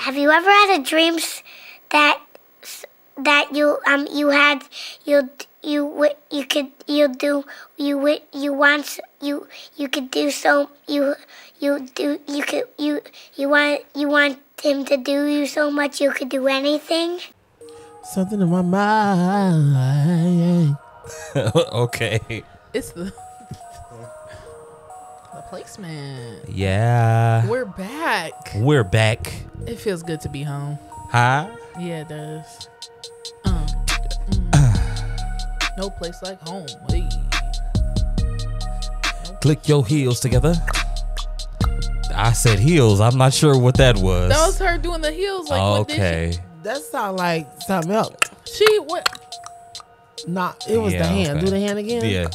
have you ever had a dreams that you had you could you want him to do you so much you could do anything? Something in my mind. Okay. It's the placement. Yeah. We're back. We're back. It feels good to be home. Huh? Yeah, it does. No place like home. Hey. Click your heels together. I said heels. I'm not sure what that was. That was her doing the heels. Like, okay. That sound like something else. What? Nah, it was the hand. Okay. Do the hand again? Yeah.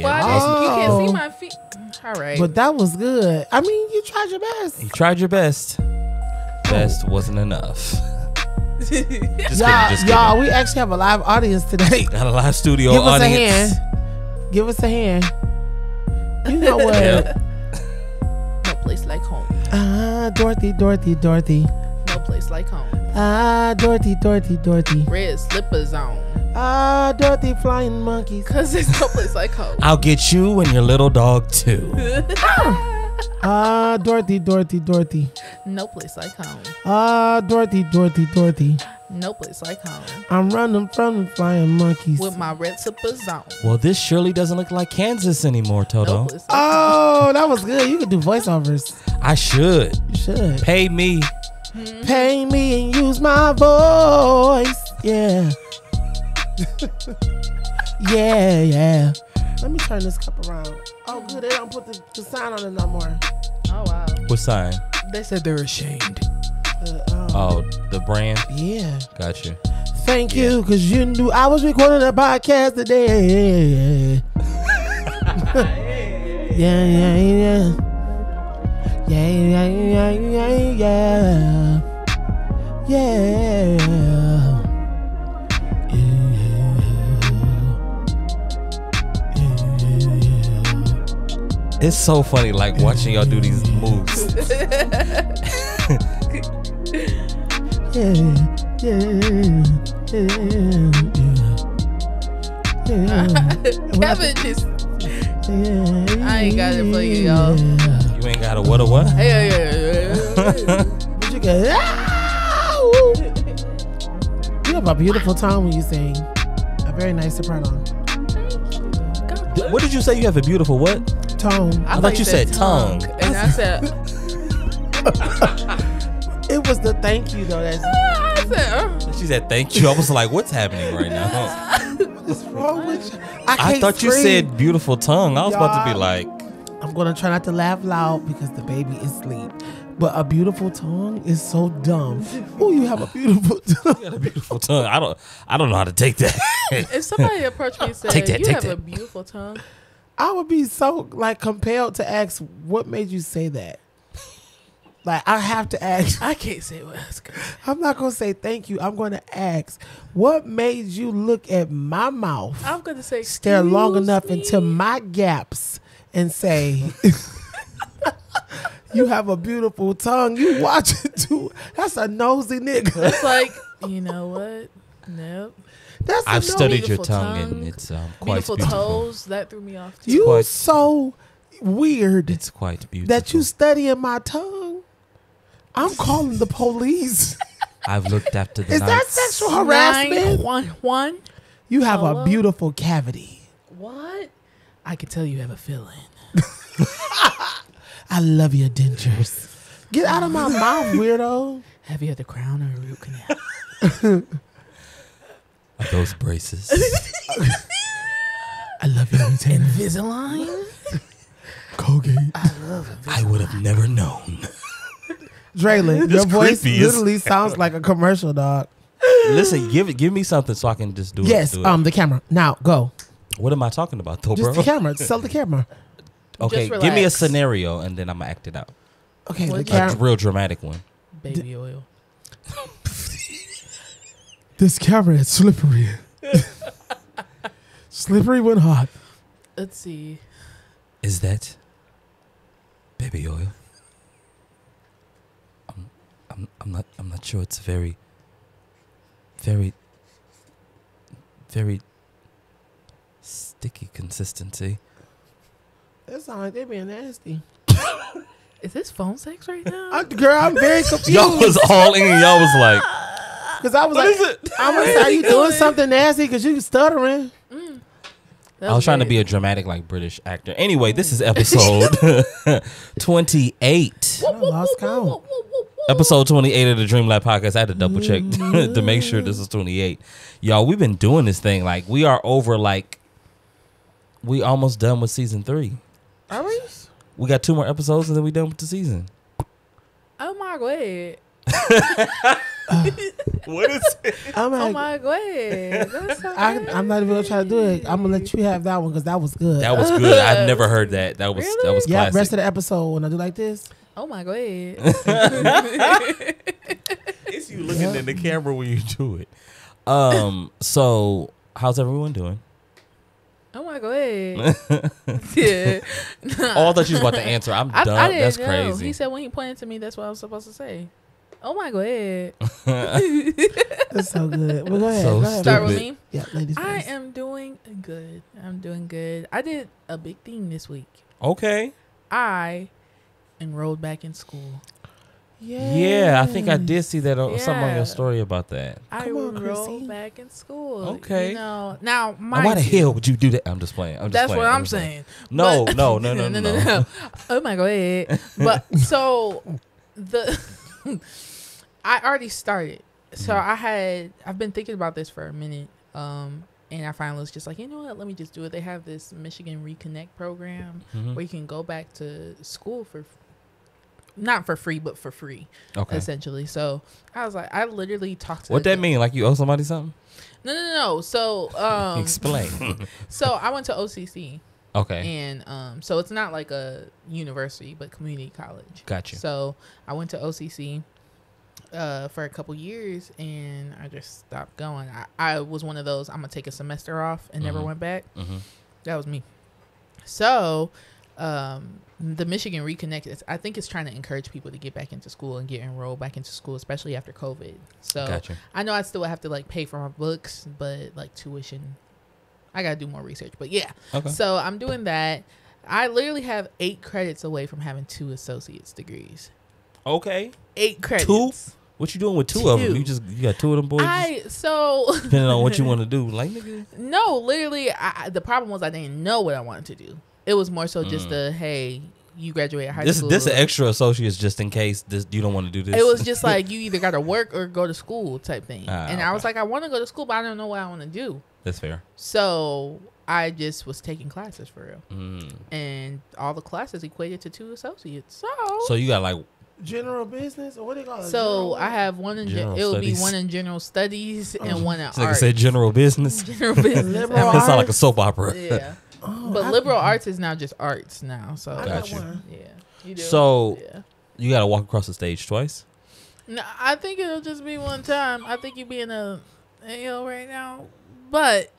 Well, you can't see my feet. All right. But that was good. I mean, you tried your best. You tried your best. Best wasn't enough. Just y'all, we actually have a live audience today. Got a live studio Give us audience. a hand. Give us a hand. You know what? Yep. No place like home. Dorothy. No place like home. Dorothy. Red slippers on. Dorothy flying monkeys. Cause there's no place like home. I'll get you and your little dog too. Dorothy. No place like home. Dorothy. No place like home. I'm running from the flying monkeys. With my red slippers on. Well, this surely doesn't look like Kansas anymore, Toto. No place like home. That was good. You could do voiceovers. I should. You should. Pay me. Pay me and use my voice. Yeah. yeah. Let me turn this cup around. Oh, good. They don't put the sign on it no more. Oh, wow. What sign? They said they're ashamed. The brand? Yeah. Gotcha. Thank you, because you knew I was recording a podcast today. Yeah. It's so funny, like watching y'all do these moves. Kevin just. I ain't got it for you, y'all. You ain't got a what or what? Hey. But you go, you have a beautiful tone when you sing. A very nice soprano. What did you say? You have a beautiful what? Tone. I thought you said tongue. And I said. It was the thank you though. I said. She said thank you. I was like, what's happening right now? What's wrong with you? I thought you said beautiful tongue. I was about to be like. I'm going to try not to laugh loud because the baby is asleep. But a beautiful tongue is so dumb. Oh, you have a beautiful tongue. You got a beautiful tongue. I don't know how to take that. If somebody approached me and said, you have a beautiful tongue, I would be so compelled to ask, what made you say that? Like, I have to ask. I can't say what else. I'm not going to say thank you. I'm going to ask, what made you look at my mouth? I'm going to say, stare long enough into my gaps and say, you have a beautiful tongue. You watch it too. That's a nosy nigga. It's like, you know what? Nope. I've studied your tongue and it's quite beautiful. Toes, that threw me off too. You so weird. It's quite beautiful. That you studying my tongue. I'm calling the police. I've looked after the Is nights. that sexual harassment? 911. You have a beautiful cavity. What? I can tell you have a filling. I love your dentures. Get out of my mouth, weirdo. Have you had the crown or a root canal? Are those braces? I love your retainer. Invisalign? Colgate. I would have never known. Draylon, your voice literally sounds like a commercial, dog. Listen, give me something so I can just do it. Yes, do it. the camera. Now, go. What am I talking about, though, Just bro? the camera. Sell the camera. Okay, give me a scenario and then I'm going to act it out. Okay, A real dramatic one. Baby oil. This camera is slippery. Slippery when hot. Let's see. Is that baby oil? I'm not sure it's very sticky consistency. That sounds like they being nasty. Is this phone sex right now? Girl, I'm very confused. Y'all was all in. Y'all was like, Because I was what like, is it? I'm like, are you doing something nasty? Because you stuttering. I was trying to be a dramatic, like, British actor. Anyway, this is episode 28. I lost count. Episode 28 of the Dream Lab podcast. I had to double check to make sure this is 28. Y'all, we've been doing this thing. Like, we are over, like, we almost done with season 3. Are we? We got 2 more episodes and then we done with the season. Oh my god. What is it? I'm Oh like, my god. That's so I'm not even going to try to do it. I'm going to let you have that one because that was good. That was good. I've never heard that. That was Really? classic. Yeah, rest of the episode when I do like this. Oh my god. It's you looking in the camera when you do it. So how's everyone doing? Oh my god. Yeah. Oh, I thought you was about to answer. I'm I done. didn't That's know. crazy. He said when he pointed to me, that's what I was supposed to say. Oh my god. That's so good. Well, go ahead. So Go ahead. Start with Stupid. me. Yeah, ladies I first. am doing good. I'm doing good. I did a big thing this week. Okay. I enrolled back in school. Yeah, I think I did see that something on Yeah. your story about that. I Come on, enrolled Chrissy. back in school. Okay. You know, now, Now, why the hell would you do that? I'm just playing. That's what I'm saying. No, But- no. Oh my god. But so I already started. So I've been thinking about this for a minute. And I finally was just like, you know what, let me just do it. They have this Michigan Reconnect program where you can go back to school for not for free, but for free, Okay. essentially. So I was like, I literally talked to What that mean? Like you owe somebody something? No. So Explain. so I went to OCC. Okay. And so it's not like a university, but community college. Gotcha. So I went to OCC for a couple years, and I just stopped going. I was one of those, I'm going to take a semester off and never went back. Mm-hmm. That was me. So the Michigan Reconnect, I think it's trying to encourage people to get back into school and get enrolled back into school, especially after COVID. So Gotcha. I know I still have to like pay for my books, but like tuition, I got to do more research. But yeah, Okay. so I'm doing that. I literally have 8 credits away from having 2 associate's degrees. Okay. 8 credits. 2? What you doing with 2 of them? 2. You got 2 of them boys? Depending on what you want to do. Like, nigga. No, literally, the problem was I didn't know what I wanted to do. It was more so just hey, you graduate high school. This an extra associates just in case you don't want to do this. It was just like you either got to work or go to school type thing. And I was okay. like, I want to go to school, but I don't know what I want to do. That's fair. So I just was taking classes for real. Mm. And all the classes equated to 2 associates. So you got like General business or what do you call it? So I have one in General it would be studies. one in general studies and one in it's like I art. said, general business. General business. Liberal That sound like a arts. soap opera. Yeah. Oh, But liberal arts is now just arts now. So I got Gotcha. one. yeah. You do. So yeah. you got to walk across the stage twice. No, I think it'll just be one time. I think you'd be in a AO right now. But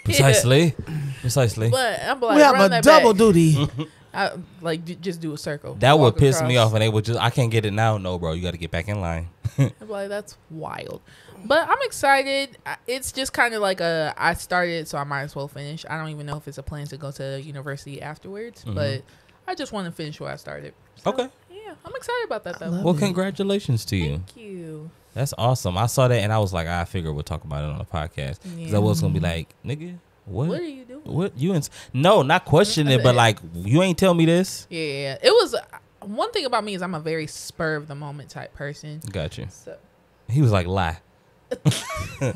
Precisely. Precisely. but I'm like We have run a that double back. duty. I, like just do a circle. That would Walk piss me across. off, and they would just, I can't get it now. No, bro, you got to get back in line. I'm like, that's wild. But I'm excited. It's just kind of like I started, so I might as well finish. I don't even know if it's a plan to go to university afterwards, but I just want to finish where I started. So, Okay. Yeah, I'm excited about that, though. love Well, it. congratulations to you. Thank you. That's awesome. I saw that, and I was like, I figured we'll talk about it on the podcast. Because I was going to be like, nigga, what? What are you doing? What? No, not questioning it, but like, you ain't tell me this. Yeah. It was one thing about me is I'm a very spur of the moment type person. Gotcha. So He was like, lie. oh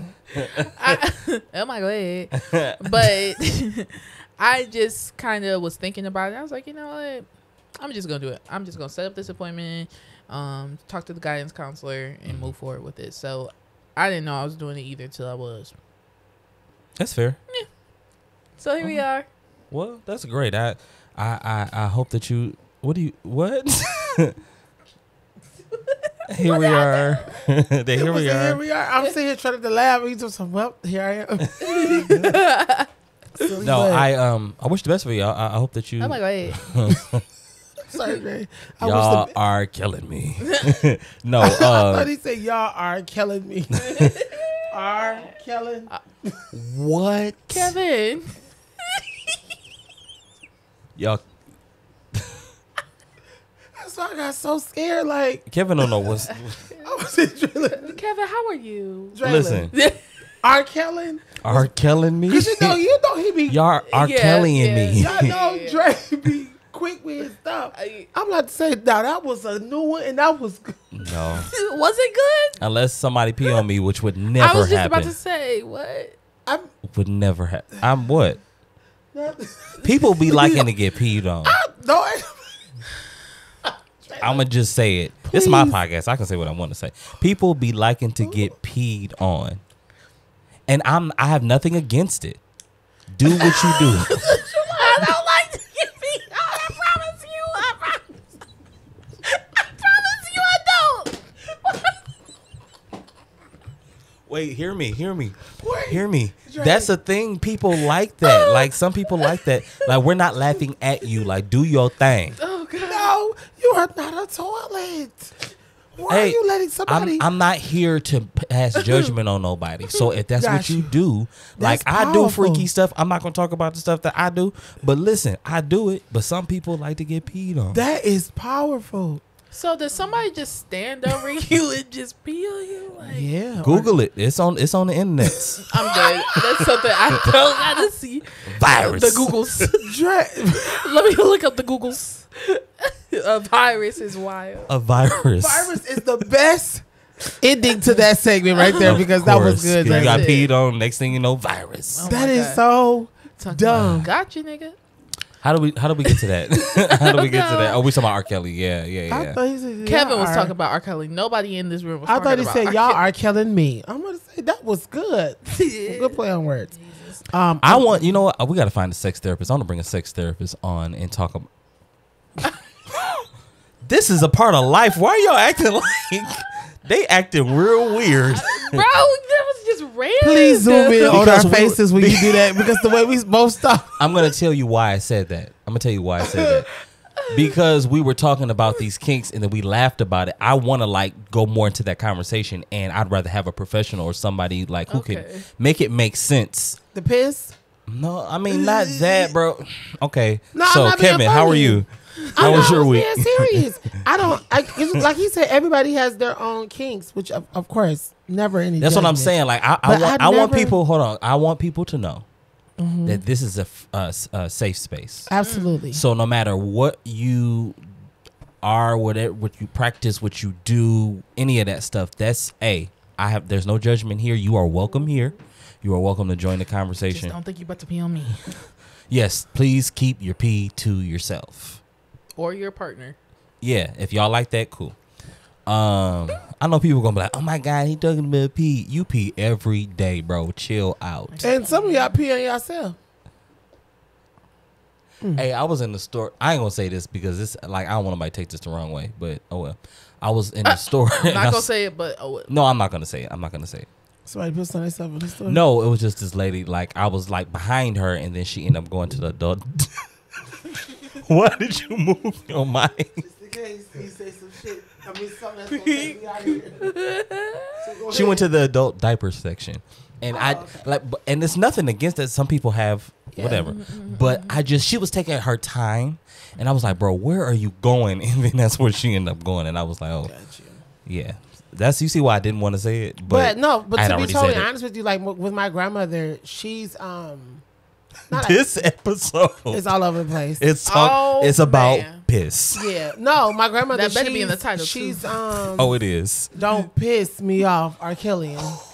my god. But I just kind of was thinking about it. I was like, you know what? I'm just gonna do it. I'm just gonna set up this appointment, talk to the guidance counselor, and move forward with it. So I didn't know I was doing it either till I was. That's fair. So here we are. Well, that's great. I hope that you. What? Here we are. Here Here we are. we are. I'm sitting here trying to laugh. He's just well, here I am. Silly No, butt. I wish the best for you. I hope that you. Oh my god. Sorry, Gray. Y'all are killing me. No, I thought he said y'all are killing me. Are killing. what? Kevin. Y'all, That's why I got so scared. Like, Kevin don't know what's. I was drilling. Kevin, how are you? Listen, R. Kelly. are killing me. Cause you know he be Y'all are Kellying me. y'all know Dre be quick with his stuff. I'm not to say now that was a new one and that was good. No, Was it good? unless somebody pee on me, which would never I was just happen. about to say, what? I'm Would never happen. I'm what? not, People be liking to get peed on. no. I'm gonna just say it. It's my Please. podcast. I can say what I want to say. People be liking to get peed on, and I have nothing against it. Do what you do. I don't like to get beat on. I promise you. I promise you I don't. Wait, hear me. Wait. Hear me. Dre. That's a thing. People like that. Like some people like that. Like we're not laughing at you. Like do your thing. Oh, God. No, you are not a toilet. Why are Hey, you letting somebody? I'm not here to pass judgment on nobody. So if that's Got what you you. do, like That's I do powerful. freaky stuff. I'm not gonna talk about the stuff that I do. But listen, I do it. But some people like to get peed on. That is powerful. So does somebody just stand over you and just pee on you? Like, Yeah. Google it. It's on the internet. I'm dead. That's something I don't gotta see. Virus. The Googles. Dre. Let me look up the Googles. A virus is wild. A virus. Virus is the best ending to that segment right there because that was Course, good. 'cause you got That's it. peed on. Next thing you know, virus. Oh That my is God. so Talk dumb. about- Got you, nigga. How do we get to that? How do we get to No. that? Oh, we talking about R. Kelly. Yeah. I thought he said, Kevin y'all was are- talking about R. Kelly. Nobody in this room was I talking thought he about said R. y'all Kelly. are killing me. I'm gonna say that was good. Good play on words. I want, you know what? We got to find a sex therapist. I want to bring a sex therapist on and talk about. This is a part of life. Why are y'all acting like they acting real weird? Bro, that was just random. Please zoom in on Because our we- faces when you do that because the way we both stop. I'm gonna tell you why I said that. Because we were talking about these kinks and then we laughed about it. I want to like go more into that conversation, and I'd rather have a professional or somebody like who can Okay. make it make sense. The piss. No, I mean not that, bro. Okay, No, I'm so not being Kevin, how are funny. you? How was your week? Being serious. It's like he said, everybody has their own kinks, which of course never any. That's what I'm judgment. saying. Like But I want never- people. Hold on. I want people to know that this is a safe space. Absolutely. So no matter what you are, whatever what you practice, what you do, any of that stuff, that's there's no judgment here. You are welcome here. You are welcome to join the Just conversation. don't think you about to pee on me Yes, please keep your pee to yourself. or your partner. Yeah, if y'all like that, cool. I know people gonna be like, "Oh my God, he talking about pee." You pee every day, bro. Chill out. And some of y'all pee on yourself. Hey, I was in the store. I ain't gonna say this because it's like I don't want nobody to take this the wrong way, but oh well. I was in the store. I'm not gonna say it, but No, I'm not gonna say it. I'm not gonna say it. Somebody puts on themselves in the store. No, it was just this lady. Like I was like behind her, and then she ended up going to the adult. Why did you move your mic? Just in case he say some shit. I mean, something that's gonna take me out of here. So go She ahead. went to the adult diaper section, and and it's nothing against that. Some people have whatever, but she was taking her time, and I was like, bro, where are you going? And then that's where she ended up going, and I was like, oh, Gotcha. yeah. You see why I didn't want to say it, But I to had be already totally said it. honest with you, like with my grandmother, she's not This episode, it's all over the place. it's about man. piss. Yeah, no, my grandmother. That better be in the title, She's too. Oh, it is. Don't piss me off, R. Kellyan.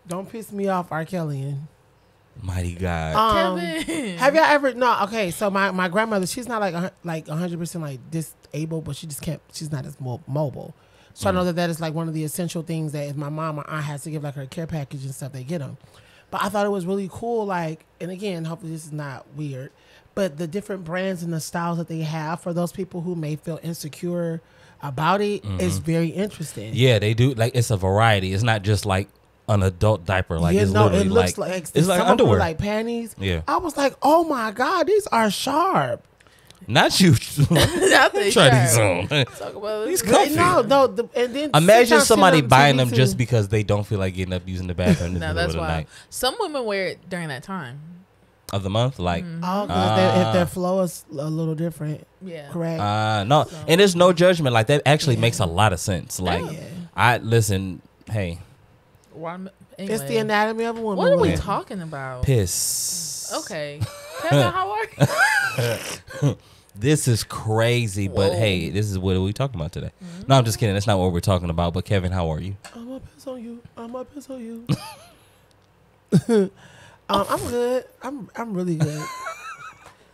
Don't piss me off, R. Kellyan. Mighty God. Kevin. Have y'all ever? No, okay. So my grandmother, she's not like 100% like disabled, but she just can't. She's not as mobile. So I know that is like one of the essential things that if my mom or aunt has to give like her care package and stuff, they get them. But I thought it was really cool. Like, and again, hopefully this is not weird, but the different brands and the styles that they have for those people who may feel insecure about it is very interesting. Yeah, they do. Like it's a variety. It's not just like an adult diaper. Like Yeah, it's no, literally it looks like like it's like some of them were underwear. like panties. Yeah. I was like, oh my God, these are sharp. Not you. I think Try sure. these on. Talk about These this. comfy. No. And then Imagine sometimes somebody sit on buying TV them too. just because they don't feel like getting up using the bathroom in the No, middle that's of the why night some women wear it during that time. of the month. Like, Oh, because if their flow is a little different, Yeah. correct? no, So- and there's no judgment. Like that actually Yeah. makes a lot of sense. Like, Yeah. I listen. Hey, Anyway, It's the anatomy of a woman. what are we Will. talking about? piss. Okay. Kevin, how are you? This is crazy, but Whoa. hey, this is what we talking about today. No, I'm just kidding. That's not what we're talking about. But Kevin, how are you? I'm gonna piss on you. I'm gonna piss on you. I'm good. I'm really good.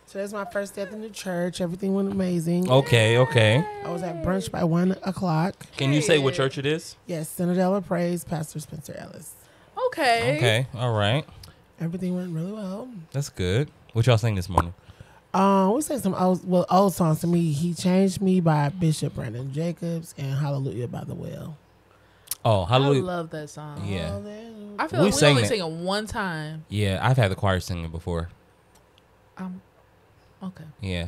Today's my first day at the new church. Everything went amazing. Okay, okay. I was at brunch by 1:00. Can you say what church it is? Yes, Citadel of Praise, Pastor Spencer Ellis. Okay. Okay, all right. Everything went really well. That's good. What y'all sing this morning? We sang some old songs to me. He Changed Me by Bishop Brandon Jacobs and Hallelujah by The Well. Oh, I hallelujah. love that song. Yeah. I feel We like we sang only that. sing it one time. Yeah, I've had the choir sing it before. Okay. Yeah.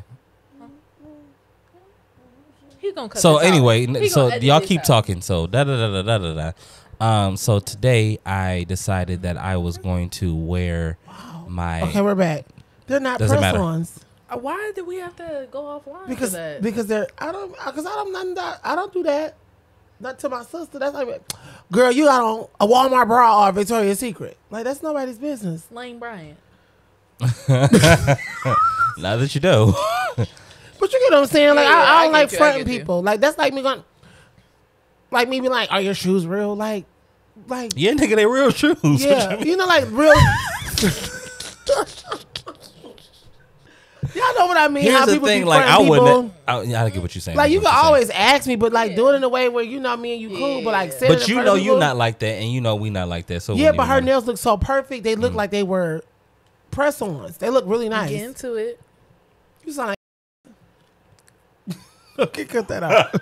He's gonna cut So this out. anyway, He so gonna edit y'all this keep out. talking. So da. So today I decided that I was going to wear my. Okay, we're back. They're not Doesn't press matter. ones Why did we have to go offline because for that? they're I don't do that. Not to my sister. That's like, girl, you got on a Walmart bra or Victoria's Secret. Like that's nobody's business. Lane Bryant. Now that you know. But you get what I'm saying? Like Yeah, I I don't get like you, I fronting get you. people. Like that's like me going, like me being like, are your shoes real? Like Yeah, nigga, they real shoes. What yeah, you mean? you know, like real. Y'all know what I mean? Here's How the people thing, be like I fronting people. wouldn't. I get what you're saying. Like I you get can what you're always ask me, but like do it Yeah. in a way where you know me and you cool, but like Yeah. sit saying. in But you front know of you're people. not like that, and you know we not like that. So Yeah, when but you her know- nails look so perfect. They look like they were press-ons. They look really nice. Get into it. You sound like. Okay, cut that out.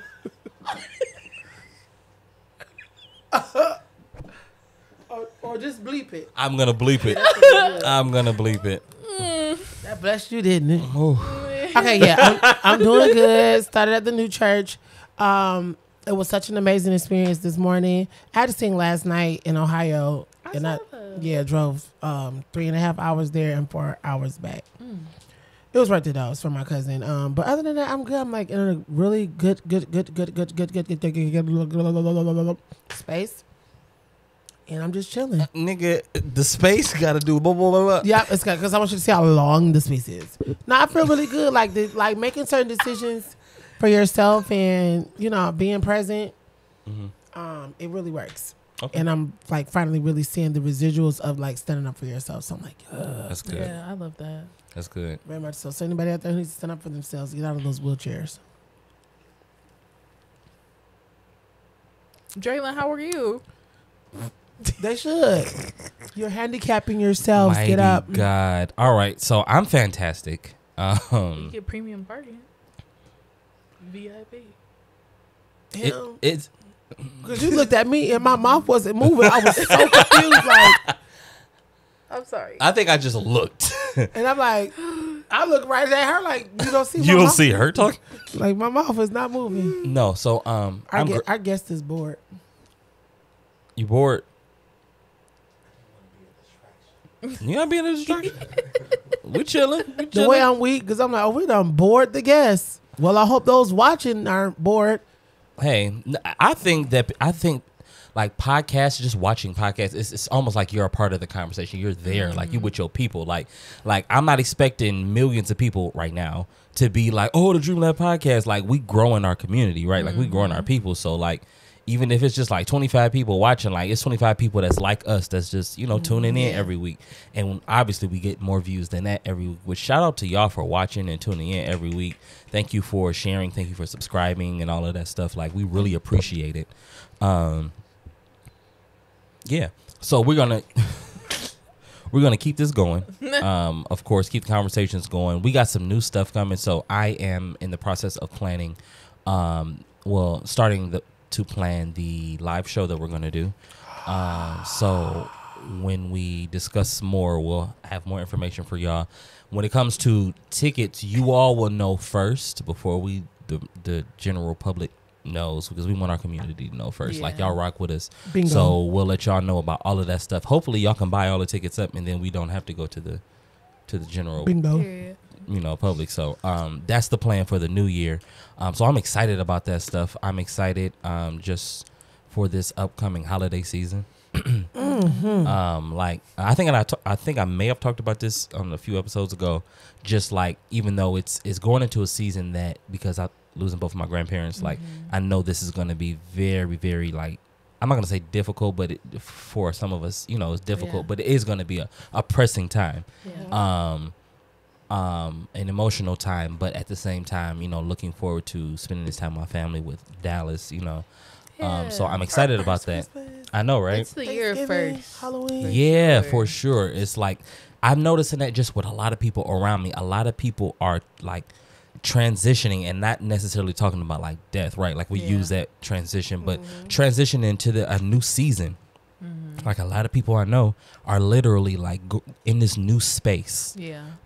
or just bleep it. I'm gonna bleep it. I'm gonna bleep it. That blessed you, didn't it? Okay, yeah, I'm doing good. Started at the new church. It was such an amazing experience this morning. I had to sing last night in Ohio, and saw that. drove 3.5 hours there and 4 hours back. It was worth it though. It's for my cousin. But other than that, I'm good. I'm like in a really good space, and I'm just chilling. Nigga, the space gotta do blah blah blah. Blah. Yeah, it's because I want you to see how long the space is. No, I feel really good. Like making certain decisions for yourself and being present. It really works. Okay. And I'm like finally really seeing the residuals of like standing up for yourself. So I'm like, That's good. Yeah, I love that. That's good. very much so. So anybody out there who needs to stand up for themselves, get out of those wheelchairs. Draylon, how are you? They should. You're handicapping yourselves. Mighty Get up. God. All right. So I'm fantastic. You get premium parking. VIP. It's Because you looked at me and my mouth wasn't moving. I was so confused. Like, I'm sorry. I think I just looked. and I'm like, I look right at her like, you don't see my You don't mouth? see her talking? Like, my mouth is not moving. No. So Our guest is bored. you bored? You not being a distraction? We chilling. We The chilling. way I'm weak, because I'm like, oh, we done bored the guests. Well, I hope those watching aren't bored. Hey, I think like podcasts, just watching podcasts, it's almost like you're a part of the conversation. You're there, like you with your people. Like I'm not expecting millions of people right now to be like, oh, the Dream Lab podcast. Like we growing our community, right? Like we growing our people. So like, even if it's just like 25 people watching, like it's 25 people that's like us, that's just, tuning in every week. And obviously we get more views than that every week. Which shout out to y'all for watching and tuning in every week. Thank you for sharing. Thank you for subscribing and all of that stuff. Like we really appreciate it. Yeah. So we're gonna keep this going. Of course, keep the conversations going. We got some new stuff coming. So I am in the process of planning, starting to plan the live show that we're gonna do. So when we discuss more, we'll have more information for y'all. When it comes to tickets, you all will know first before the general public knows, because we want our community to know first. Like, y'all rock with us. Bingo. So we'll let y'all know about all of that stuff. Hopefully y'all can buy all the tickets up, and then we don't have to go to the general Bingo. public. So that's the plan for the new year. So I'm excited about that stuff. I'm excited just for this upcoming holiday season. Like, I think I may have talked about this on a few episodes ago. Just like, even though it's going into a season that, because I losing both of my grandparents, like, I know this is going to be very, very, like, I'm not going to say difficult, but for some of us, you know, it's difficult, but it is going to be a pressing time. An emotional time, but at the same time, you know, looking forward to spending this time with my family, with Dallas, you know. So I'm excited about that. I know, right? It's the year first. Halloween. Yeah, for sure. It's like, I'm noticing that just with a lot of people around me. A lot of people are like transitioning, and not necessarily talking about like death, right? Like, we use that transition, but transition into a new season. Like, a lot of people I know are literally like in this new space.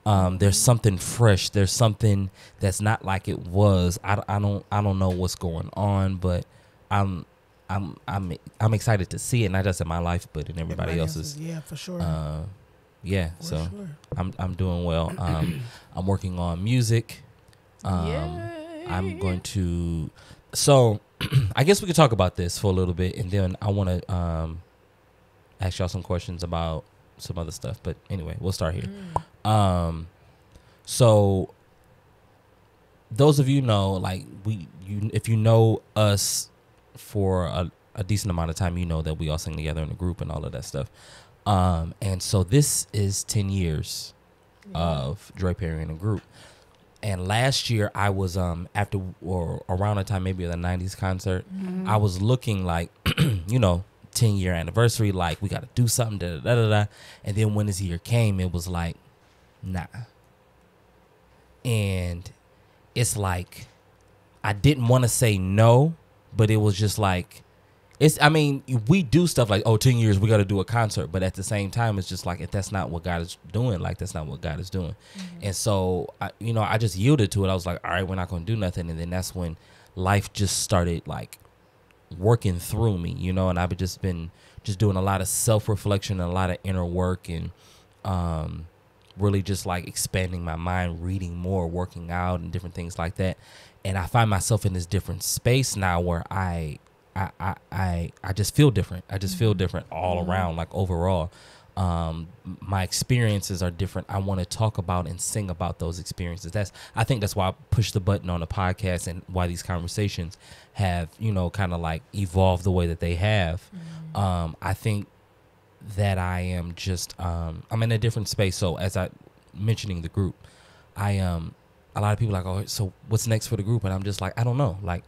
There's something fresh. There's something that's not like it was. I don't know what's going on, but I'm excited to see it, not just in my life, but in everybody else's. Yeah, for sure. So I'm doing well. I'm working on music. I'm going to. So I guess we could talk about this for a little bit, and then I want to ask y'all some questions about some other stuff. But anyway, we'll start here. So those of you know, like, if you know us for a decent amount of time, you know that we all sing together in a group and all of that stuff. And so this is 10 years of Dre Perry in a group. And last year I was after or around the time maybe of the 90s concert, I was looking like, you know, 10-year anniversary, like, we got to do something, da, da, da, da. And then when this year came, it was like, nah. And it's like, I didn't want to say no, but it was just like, I mean, we do stuff like, 10 years, we got to do a concert. But at the same time, it's just like, if that's not what God is doing, like, that's not what God is doing. And so, I just yielded to it. I was like, all right, we're not going to do nothing. And then that's when life just started, like, working through me, you know, and I've just been doing a lot of self-reflection and a lot of inner work, and really just like expanding my mind, reading more, working out, and different things like that. And I find myself in this different space now where I just feel different. I just feel different all around, like, overall. My experiences are different. I want to talk about and sing about those experiences. I think that's why I pushed the button on the podcast, and why these conversations have, you know, kind of like evolved the way that they have. I think that I am just, I'm in a different space. So as I mentioning the group, a lot of people are like, oh, so what's next for the group? And I'm just like, I don't know. Like,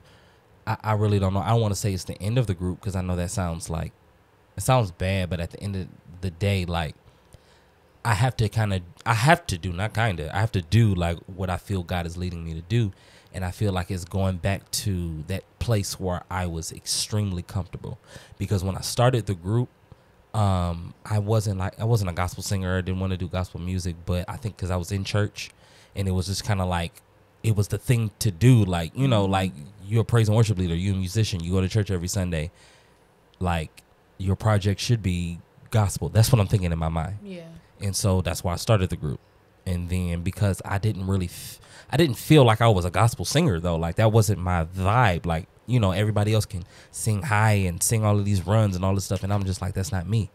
I really don't know. I don't want to say it's the end of the group, because I know that sounds bad, but at the end of the day, like, I have to do like what I feel God is leading me to do. And I feel like it's going back to that place where I was extremely comfortable, because when I started the group, I wasn't a gospel singer. I didn't want to do gospel music, but I think because I was in church, and it was just kind of like, it was the thing to do. Like, you know, like, you're a praise and worship leader, you're a musician, you go to church every Sunday, like, your project should be gospel. That's what I'm thinking in my mind. Yeah. And so that's why I started the group. And then because I didn't feel like I was a gospel singer, though. Like, that wasn't my vibe. Like, you know, everybody else can sing high and sing all of these runs and all this stuff, and I'm just like, that's not me.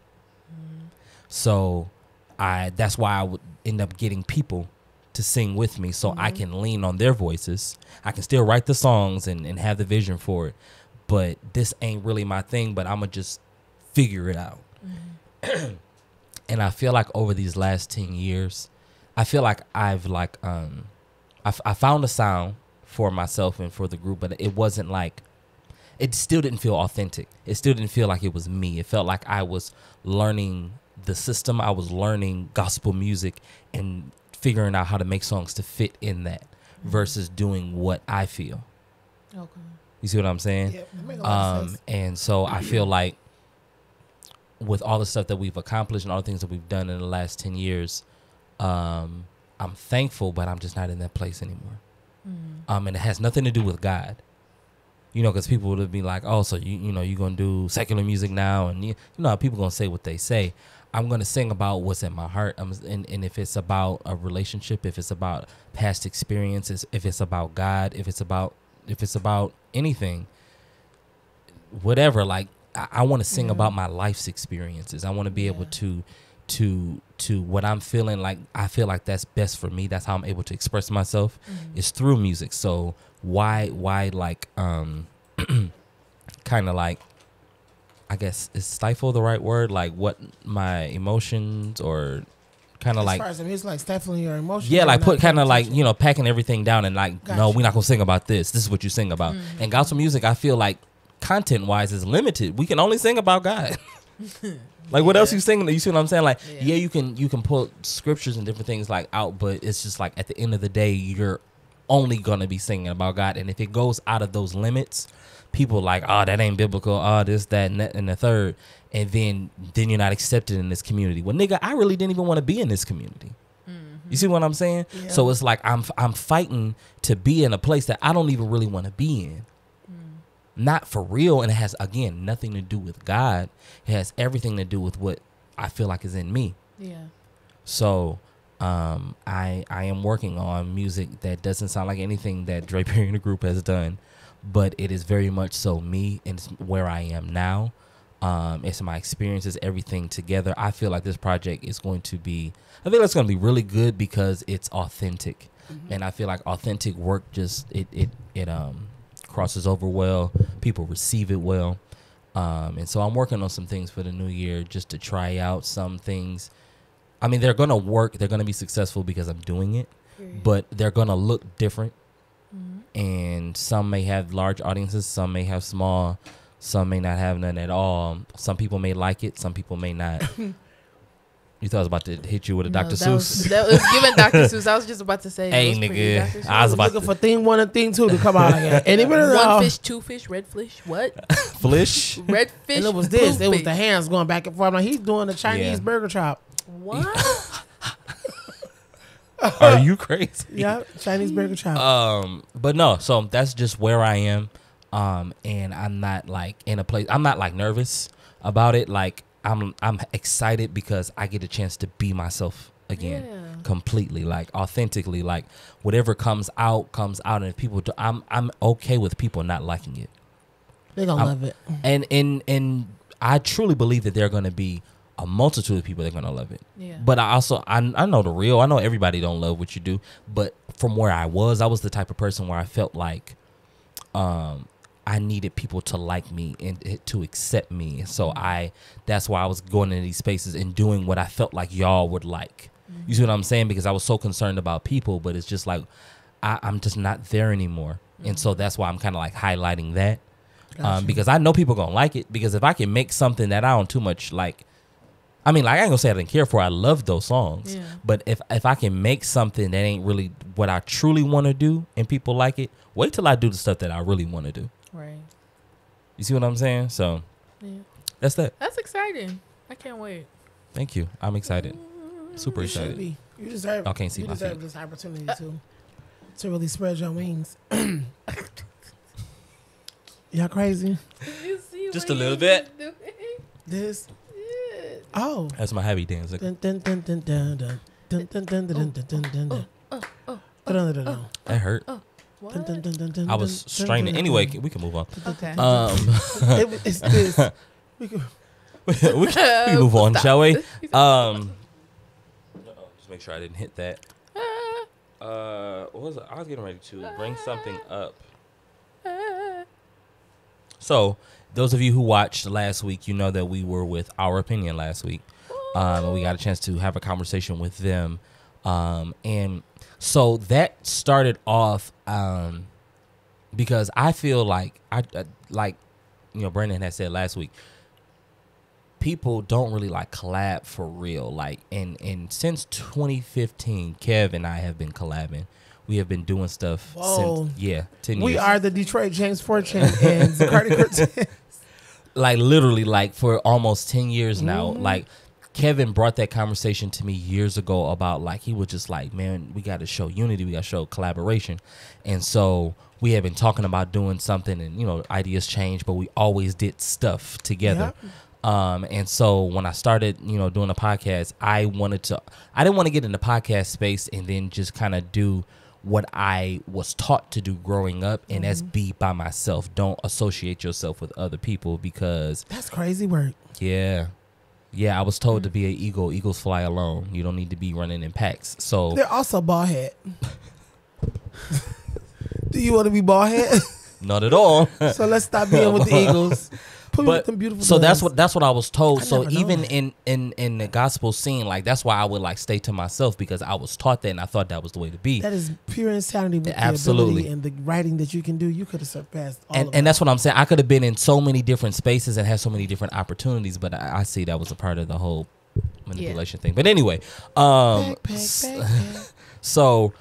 So that's why I would end up getting people to sing with me, so I can lean on their voices. I can still write the songs and have the vision for it, but this ain't really my thing, but I'm going to just figure it out. And I feel like over these last 10 years, I feel like I've like, I found a sound for myself and for the group, but it wasn't like, it still didn't feel authentic. It still didn't feel like it was me. It felt like I was learning the system. I was learning gospel music and figuring out how to make songs to fit in that versus doing what I feel. Okay. You see what I'm saying? Yeah, that makes a lot of sense. And so I feel like with all the stuff that we've accomplished and all the things that we've done in the last 10 years, I'm thankful, but I'm just not in that place anymore. And it has nothing to do with God. You know, because people would be like, oh, so you know, you're going to do secular music now. And you know how people going to say what they say. I'm going to sing about what's in my heart. And if it's about a relationship, if it's about past experiences, if it's about God, if it's about anything, whatever, like I want to sing about my life's experiences. I want to be able to what I'm feeling like. I feel like that's best for me. That's how I'm able to express myself is through music. So why like kind of like, I guess, is stifle the right word? Like what my emotions, or kind of like, as far as it's like stifling your emotions. yeah, like put kind of like, you know, packing everything down and like, no, we're not gonna sing about this. This is what you sing about. And gospel music, I feel like content wise is limited. We can only sing about God. Like what else you singing? You see what I'm saying? Like you can pull scriptures and different things like out, but it's just like at the end of the day, you're only gonna be singing about God. And if it goes out of those limits, people like, oh, that ain't biblical. Oh, this, that, and the third. And then you're not accepted in this community. Well, nigga, I really didn't even want to be in this community. You see what I'm saying? Yeah. So it's like I'm fighting to be in a place that I don't even really want to be in. Not for real. And it has, again, nothing to do with God. It has everything to do with what I feel like is in me. Yeah. So I am working on music that doesn't sound like anything that Dre Perry and the group has done, but it is very much so me, and it's where I am now. It's my experiences, everything together. I feel like this project is going to be, I think it's going to be really good because it's authentic. And I feel like authentic work just, it crosses over well. People receive it well. And so I'm working on some things for the new year just to try out some things. I mean, they're going to work. They're going to be successful because I'm doing it, but they're going to look different. And some may have large audiences. Some may have small. Some may not have none at all. Some people may like it. Some people may not. You thought I was about to hit you with a Dr. Seuss? That was giving Dr. Seuss. I was just about to say. Hey, nigga. I was looking for thing 1 and thing 2 to come out again. And it was 1 fish, 2 fish, red fish. What? Flish? Red fish. And it was this. It was the hands going back and forth. Like he's doing the Chinese burger chop. What? Are you crazy? Yeah, Chinese burger chop. But no. So that's just where I am. And I'm not like in a place. I'm not like nervous about it. Like I'm excited because I get a chance to be myself again, completely, like authentically, like whatever comes out. And if people do, I'm okay with people not liking it. They're gonna love it. And I truly believe that there are gonna be a multitude of people that are gonna love it. Yeah. But I also I know the real. I know everybody don't love what you do. But from where I was the type of person where I felt like I needed people to like me and to accept me. So that's why I was going into these spaces and doing what I felt like y'all would like. You see what I'm saying? Because I was so concerned about people, but it's just like, I'm just not there anymore. And so that's why I'm kind of like highlighting that. Because I know people gonna like it, because if I can make something that I don't too much like, I mean, like I ain't gonna say I didn't care for, I love those songs, but if I can make something that ain't really what I truly want to do and people like it, wait till I do the stuff that I really want to do. Right. You see what I'm saying? So that's that. That's exciting. I can't wait. Thank you. I'm excited. Super excited. You deserve. I can't see you my deserve feet. this opportunity to really spread your wings. Y'all crazy? You see Just a little bit. This. Oh. That's my heavy dancing. Dun, dun, dun, dun, dun, dun. Dun, dun, dun, dun, dun, dun, dun, dun. That hurt. Dun, dun, dun, dun, dun, I was dun, straining. dun, dun, Anyway, dun. we can move on. Okay. It's this. We can, we can move on, shall we? Just make sure I didn't hit that. What was it? I was getting ready to bring something up. So, those of you who watched last week, you know that we were with Our Opinion last week. And we got a chance to have a conversation with them. And so that started off because I feel like, Brandon had said last week, people don't really like collab for real. Like, and since 2015, Kev and I have been collabing. We have been doing stuff since 10 years. We are the Detroit James Fortune and Zacardi Cortez. like literally, like for almost 10 years now. Like Kevin brought that conversation to me years ago about like he was just like, man, we got to show unity, we got to show collaboration, and so we have been talking about doing something, and ideas change, but we always did stuff together. And so when I started, doing a podcast, I didn't want to get in the podcast space and then just kind of do what I was taught to do growing up, and that's be by myself. Don't associate yourself with other people, because That's crazy work. yeah, I was told to be an eagle. Eagles fly alone. You don't need to be running in packs. So They're also bald head. Do you want to be bald head? not at all. So let's stop being with the Eagles. Put me with But them beautiful so that's buns. what I was told. I So never know even that. in the gospel scene, like that's why I would like stay to myself, because I was taught that and I thought that was the way to be. That is pure insanity with Absolutely. the ability and the writing that you can do. You could have surpassed all of And that's what I'm saying. I could have been in so many different spaces and had so many different opportunities, but I see that was a part of the whole manipulation thing. But anyway, Backpack. so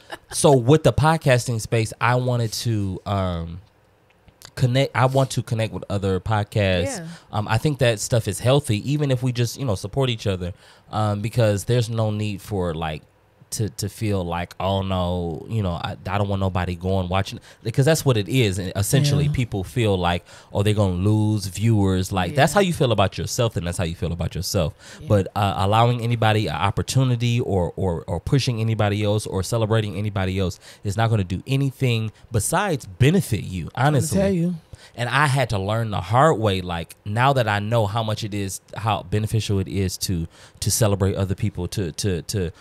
with the podcasting space, I wanted to connect. I want to connect with other podcasts. Yeah. I think that stuff is healthy, even if we just support each other, because there's no need for like to feel like, oh no, I don't want nobody going watching, because that's what it is. And essentially, Yeah. people feel like, oh, they're gonna lose viewers. Like that's how you feel about yourself, and that's how you feel about yourself. Yeah. But allowing anybody an opportunity, or pushing anybody else, or celebrating anybody else is not going to do anything besides benefit you. Honestly, tell you. and I had to learn the hard way. Like now that I know how much it is, how beneficial it is to celebrate other people, to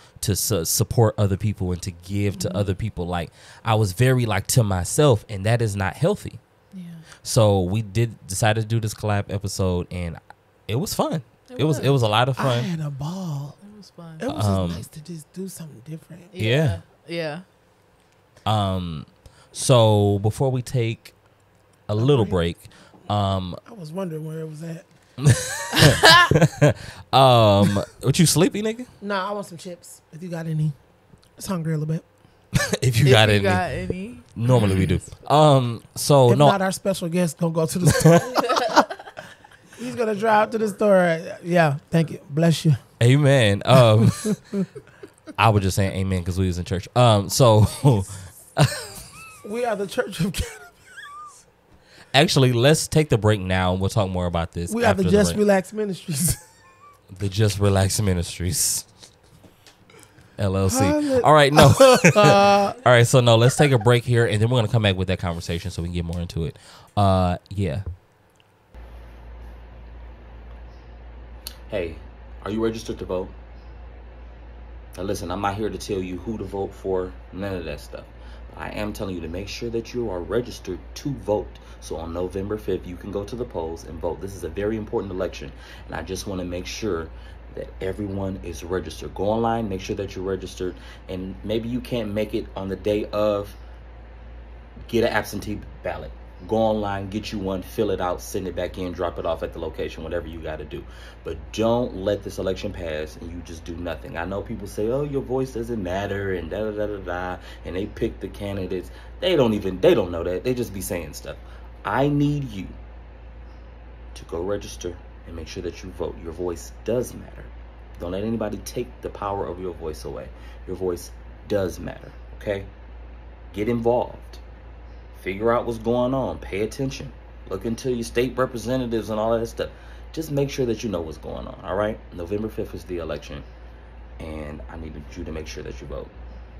support other people, and to give to other people. Like I was very like to myself, and that is not healthy. Yeah. So we decided to do this collab episode, and it was fun. It was a lot of I fun. had a ball. It was fun. It was just nice to just do something different. Yeah. Yeah. So before we take a little break, I was wondering where it was at. what you sleepy, nigga? Nah, I want some chips. If you got any. It's hungry a little bit. If you got any. Normally we do. So If no, not, our special guest gonna go to the store. He's gonna drive to the store. Yeah, thank you. Bless you. amen. I was just saying amen because we was in church. So We are the Church of Cannabis. actually, let's take the break now, and we'll talk more about this. We are after the Just break. Relax Ministries. The Just Relax Ministries. LLC. Holla- All right, no. All right, so no, let's take a break here, and then we're gonna come back with that conversation so we can get more into it. Yeah. Hey, are you registered to vote? Now listen, I'm not here to tell you who to vote for, none of that stuff. I am telling you to make sure that you are registered to vote. So on November 5th, you can go to the polls and vote. This is a very important election, and I just want to make sure that everyone is registered. Go online, make sure that you're registered, and maybe you can't make it on the day of, get an absentee ballot. Go online, get you one, fill it out, send it back in, drop it off at the location, whatever you got to do. But don't let this election pass and you just do nothing. I know people say, oh, your voice doesn't matter, and da-da-da-da-da, and they pick the candidates. They don't know that. They just be saying stuff. I need you to go register and make sure that you vote. Your voice does matter. Don't let anybody take the power of your voice away. Your voice does matter, okay? Get involved. Figure out what's going on. Pay attention. Look into your state representatives and all of that stuff. Just make sure that you know what's going on, all right? November 5th is the election, and I need you to make sure that you vote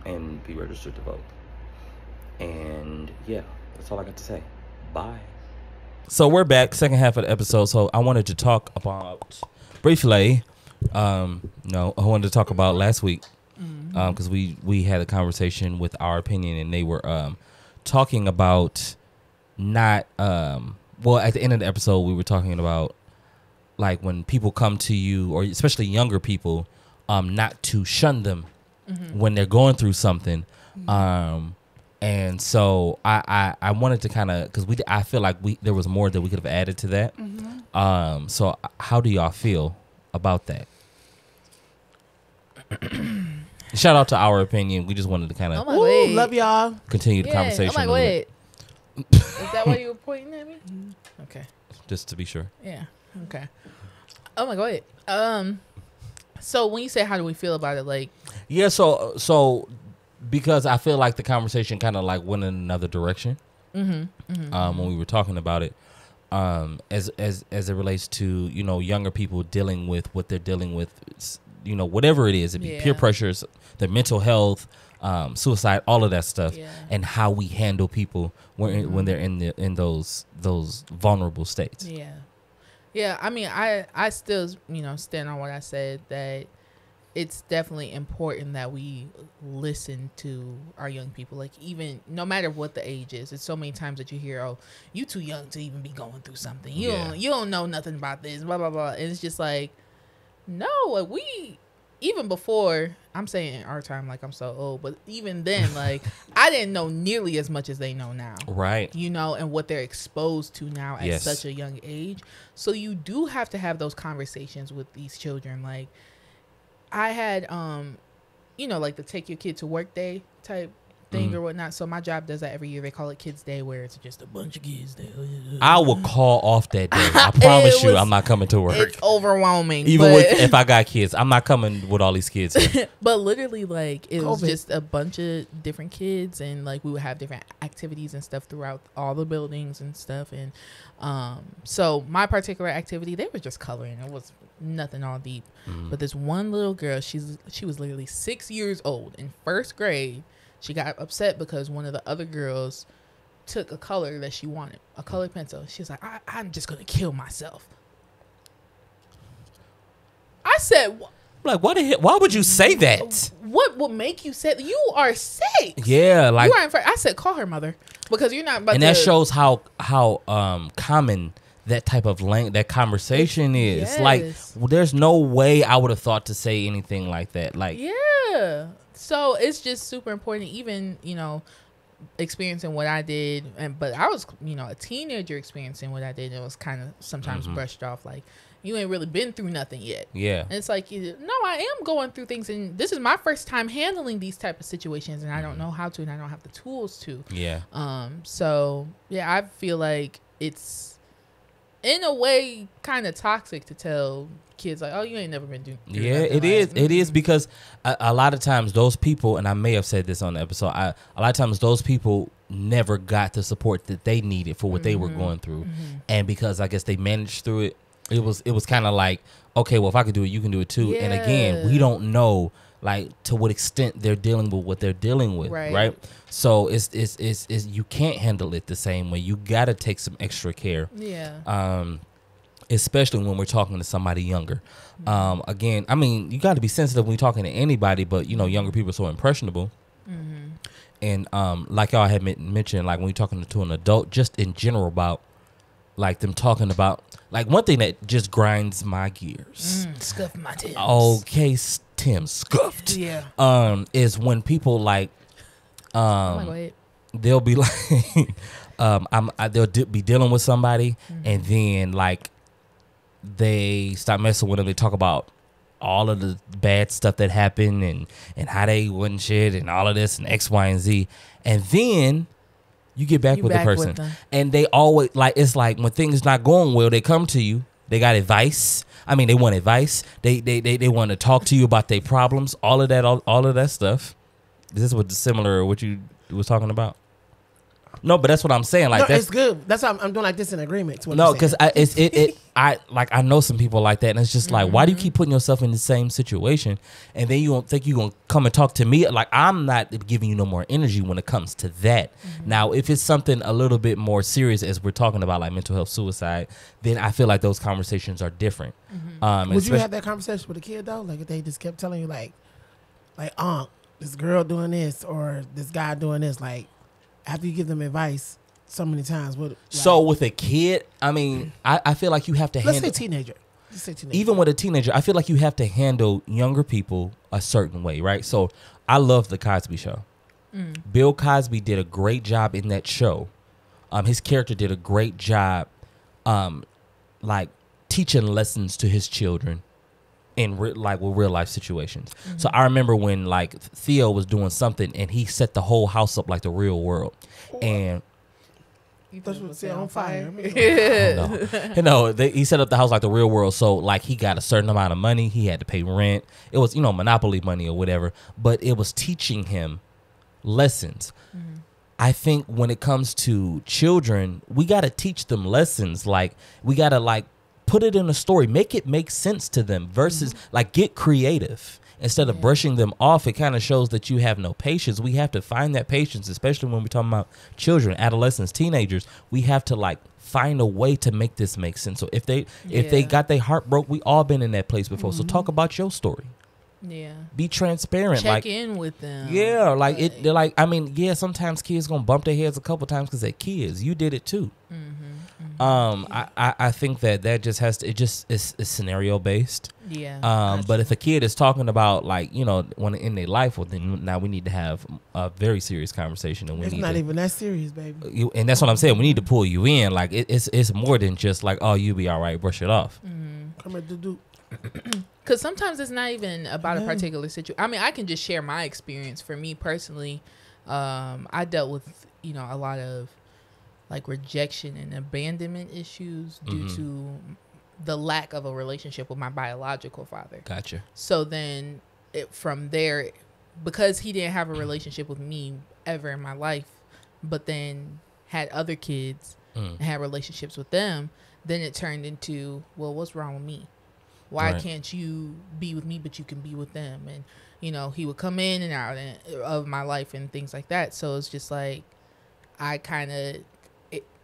and be registered to vote. And yeah, that's all I got to say. Bye. So we're back, second half of the episode. So I wanted to talk about briefly. I wanted to talk about last week because we had a conversation with Our Opinion, and they were talking about not at the end of the episode we were talking about like when people come to you, or especially younger people, not to shun them when they're going through something. And so I wanted to kind of, because I feel like there was more that we could have added to that. So how do y'all feel about that? Shout out to Our Opinion. We just wanted to kind of Ooh, love y'all. continue the conversation. I'm like, wait. Is that why you were pointing at me? Okay. just to be sure. Yeah. Okay. Oh my god. So when you say how do we feel about it, like, Yeah, so because I feel like the conversation kind of like went in another direction. When we were talking about it, as it relates to, you know, younger people dealing with what they're dealing with, you know, whatever it is, it be peer pressures, their mental health, suicide, all of that stuff, and how we handle people when they're in those vulnerable states. Yeah. I mean, I still, you know, stand on what I said, that it's definitely important that we listen to our young people. Like, even no matter what the age is, it's so many times that you hear, "Oh, you too young to even be going through something. You don't know nothing about this." Blah blah blah. And it's just like, no, like, we, even before, I'm saying in our time, like, I'm so old, but even then, like, I didn't know nearly as much as they know now. Right. You know, and what they're exposed to now at such a young age. So you do have to have those conversations with these children. Like, I had, you know, like the take your kid to work day type thing or whatnot. So my job does that every year. They call it Kids Day, where it's just a bunch of kids there. I will call off that day. I promise you, I'm not coming to work. It's overwhelming. Even if I got kids, I'm not coming with all these kids here. But literally, like, it was just a bunch of different kids, and like we would have different activities and stuff throughout all the buildings and stuff. And so my particular activity, they were just coloring. It was nothing all deep. But this one little girl, she was literally 6 years old in first grade. She got upset because one of the other girls took a color that she wanted, a colored pencil. She was like, I'm just going to kill myself. I said, like, why would you say that? What would make you say that? You are 6. Yeah, like, you are in first. I said, call her mother, because you're not about and to. that shows how common that type of that conversation is. Yes. Like, there's no way I would have thought to say anything like that. Like, yeah. So it's just super important, even, you know, experiencing what I did. But I was, you know, a teenager experiencing what I did. It was kind of sometimes brushed off like, you ain't really been through nothing yet. Yeah. And it's like, no, I am going through things. And this is my first time handling these type of situations. And I don't know how to, and I don't have the tools to. Yeah. So, yeah, I feel like it's, in a way, kind of toxic to tell kids like, oh, you ain't never been doing. Yeah, it is. It is, because a lot of times those people, and I may have said this on the episode, a lot of times those people never got the support that they needed for what they were going through, and because I guess they managed through it, it was kind of like, okay, well, if I could do it, you can do it too. Yeah. And again, we don't know like to what extent they're dealing with what they're dealing with, right? So it's you can't handle it the same way. You got to take some extra care. Yeah. Especially when we're talking to somebody younger. Again, I mean, you got to be sensitive when you're talking to anybody, but you know, younger people are so impressionable. And like y'all had mentioned, like when you're talking to an adult, just in general about like them talking about, like one thing that just grinds my gears. Scuff my Tims. Okay, Tim, scuffed. Yeah. Is when people like, they'll be like, they'll be dealing with somebody, and then like they stop messing with them. They talk about all of the bad stuff that happened and how they wouldn't shit and all of this and X, Y, and Z, and then you get back with the person, and they always like, it's like when things not going well, they come to you. They got advice. I mean, they want advice. They want to talk to you about their problems. All of that stuff. Is this what similar what you was talking about? No, but that's what I'm saying. Like, no, it's good. That's why I'm doing like this in agreement. No, because I know some people like that, and it's just like, why do you keep putting yourself in the same situation, and then you don't think you're gonna come and talk to me? Like, I'm not giving you no more energy when it comes to that. Now, if it's something a little bit more serious, as we're talking about, like mental health, suicide, then I feel like those conversations are different. Would you have that conversation with a kid though? Like, if they just kept telling you like, this girl doing this or this guy doing this, like, after you give them advice so many times, what? Like, so with a kid, I mean, I feel like you have to let's handle. say teenager. Even with a teenager, I feel like you have to handle younger people a certain way, right? So I love the Cosby Show. Bill Cosby did a great job in that show. His character did a great job, like teaching lessons to his children in with real life situations. So I remember when like Theo was doing something and he set the whole house up like the real world, and You That's thought it what was set on fire. He set up the house like the real world. So like he got a certain amount of money. He had to pay rent. It was, monopoly money or whatever. But it was teaching him lessons. Mm-hmm. I think when it comes to children, we got to teach them lessons. Like we got to like put it in a story, make it make sense to them versus like get creative. Instead of brushing them off, it kind of shows that you have no patience. We have to find that patience, especially when we're talking about children, adolescents, teenagers. We have to like find a way to make this make sense. So if they got their heart broke, we all been in that place before. So talk about your story. Yeah. Be transparent. Check in with them. Yeah, like it. They're like, I mean, yeah. Sometimes kids gonna bump their heads a couple times because they're kids. You did it too. I think that just has to. It's scenario based. Yeah. But if a kid is talking about like when in their life, well, then now we need to have a very serious conversation, and it's not even that serious, baby. And that's what I'm saying. We need to pull you in. Like it's more than just like, oh, you be all right, brush it off. Come at the dude. Because sometimes it's not even about a particular situation. I mean, I can just share my experience. For me personally, I dealt with a lot of like rejection and abandonment issues due to the lack of a relationship with my biological father. Gotcha. So then from there, because he didn't have a relationship with me ever in my life, but then had other kids and had relationships with them, then it turned into, well, what's wrong with me? Why can't you be with me, but you can be with them? And, he would come in and out of my life and things like that. So it's just like, I kind of,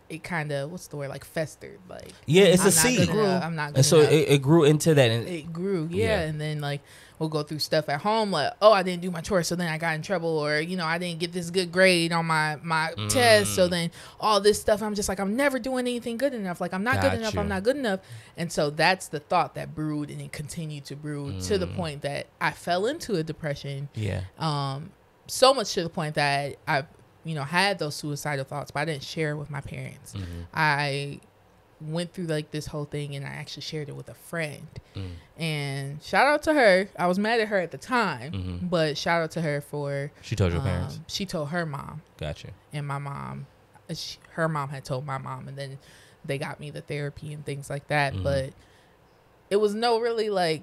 it kind of, what's the word, like festered. Like, yeah, it's I'm a seed. I'm not good and so enough. it grew into that. And it grew, yeah. And then like, we'll go through stuff at home like, oh, I didn't do my chores, so then I got in trouble, or I didn't get this good grade on my test, so then all this stuff, I'm just like, I'm never doing anything good enough, like I'm not good enough, I'm not good enough. And so that's the thought that brewed, and it continued to brew to the point that I fell into a depression, so much to the point that I had those suicidal thoughts, but I didn't share it with my parents. I went through like this whole thing, and I actually shared it with a friend. And shout out to her. I was mad at her at the time, but shout out to her for she told your parents. She told her mom. Gotcha. And my mom, her mom had told my mom, and then they got me the therapy and things like that. But it was no really like,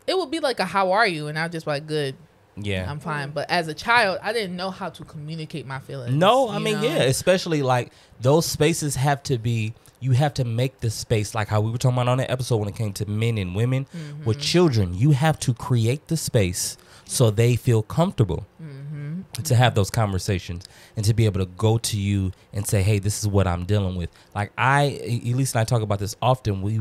it would be like a how are you, and I was just like, good. Yeah, I'm fine. But as a child, I didn't know how to communicate my feelings. No, I mean, yeah, especially like those spaces have to be, you have to make the space, like how we were talking about on that episode when it came to men and women. With children, you have to create the space so they feel comfortable to have those conversations and to be able to go to you and say, hey, this is what I'm dealing with. Like Elise and I talk about this often. We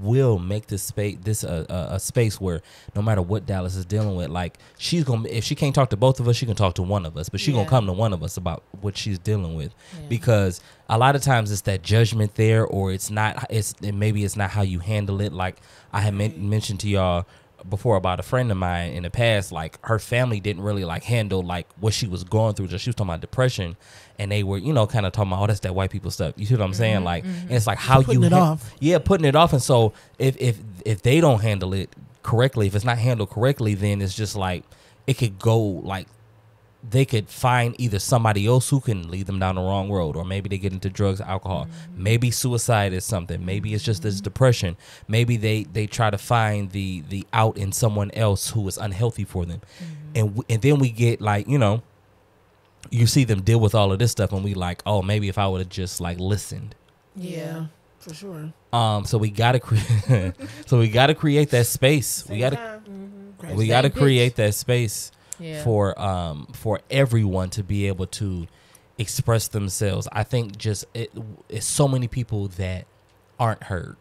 will make this space a space where no matter what Dallas is dealing with, like she's gonna, if she can't talk to both of us, she can talk to one of us, but she's gonna come to one of us about what she's dealing with, because a lot of times it's that judgment there, or maybe it's not how you handle it. Like I had mentioned to y'all before about a friend of mine in the past, like her family didn't really like handle like what she was going through. Just she was talking about depression, and they were kind of talking about, oh, that's that white people stuff. You see what I'm saying? Like, and it's like how putting it off. Yeah, putting it off. And so if they don't handle it correctly, if it's not handled correctly, then it's just like it could go like they could find either somebody else who can lead them down the wrong road, or maybe they get into drugs, alcohol. Maybe suicide is something. Maybe it's just this depression. Maybe they try to find the out in someone else who is unhealthy for them. And then we get like, you see them deal with all of this stuff, and we like, oh, maybe if I would have just like listened. Yeah, for sure. So we gotta create. So we gotta create that space. We gotta create that space. Yeah. For everyone to be able to express themselves. I think just it's so many people that aren't heard.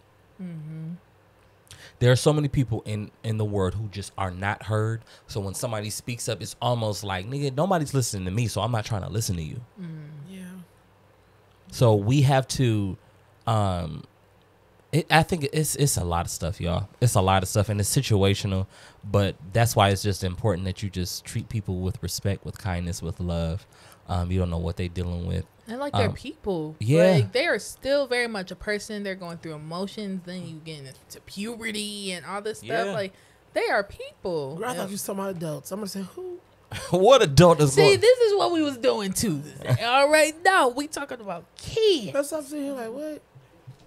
There are so many people in the world who just are not heard. So when somebody speaks up, it's almost like, nigga, nobody's listening to me, so I'm not trying to listen to you. Yeah. So we have to I think it's a lot of stuff, y'all. It's a lot of stuff, and it's situational, but that's why it's just important that you just treat people with respect, with kindness, with love. You don't know what they're dealing with. And like they're people. Yeah. Like they are still very much a person. They're going through emotions. Then you get into puberty and all this stuff. Yeah. Like they are people. Girl, I thought you were talking about adults. I'm going to say, who? What adult is See, going? this is what we was doing Tuesday. All right, now we talking about kids. That's what I'm sitting here like, what?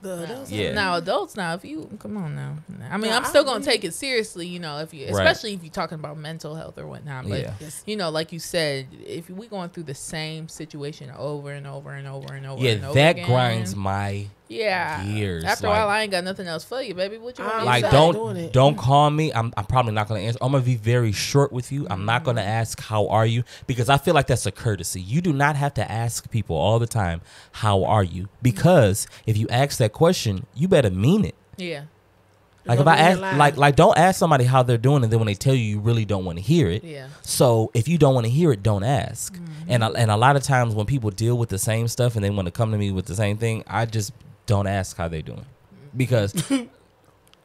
The adults? Yeah. Now adults, now if you come on now, I mean, No, I'm still I gonna agree. take it seriously, you know, if you, Right. especially if you're talking about mental health or whatnot. But Yeah. Yes. you know, like you said, if we going through the same situation over and over and over and over, Yeah, and over that again, grinds my gears. After a like- while, I ain't got nothing else for you, baby. What you want me to like say? doing it. don't call me. I'm probably not gonna answer. I'm gonna be very short with you. I'm not gonna ask how are you because I feel like that's a courtesy. You do not have to ask people all the time how are you because if you ask that question, you better mean it. Yeah, Like if Don't I mean ask, it loud. like don't ask somebody how they're doing, and then when they tell you, you really don't want to hear it. yeah. So if you don't want to hear it, don't ask. And a lot of times when people deal with the same stuff and they want to come to me with the same thing, I just don't ask how they doing because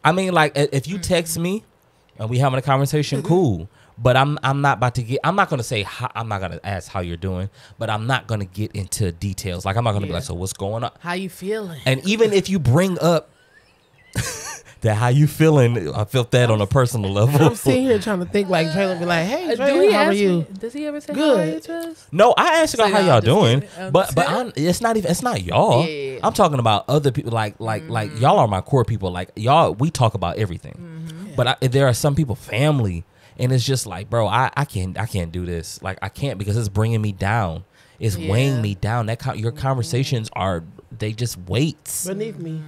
I mean, like if you text me and we having a conversation, cool. But I'm not about to get. I'm not gonna say. I'm not gonna ask how you're doing. But I'm not gonna get into details. Like I'm not gonna be Yeah. like, so what's going on? How you feeling? And even if you bring up that how you feeling, I felt that on a personal level. I'm sitting here trying to think like Traylon be like, hey, Do Traylon, he how are ask you? me? Does he ever say Good. how are you to us? No, I asked y'all Say how no, y'all I'm just doing, kidding. I'm but just but it's not y'all. Yeah. I'm talking about other people. Like y'all are my core people. Like y'all, we talk about everything. But there are some people, family, and it's just like, bro, I can't do this. Like I can't because it's bringing me down. It's weighing Yeah. me down. Your conversations are they just weights, Beneath me.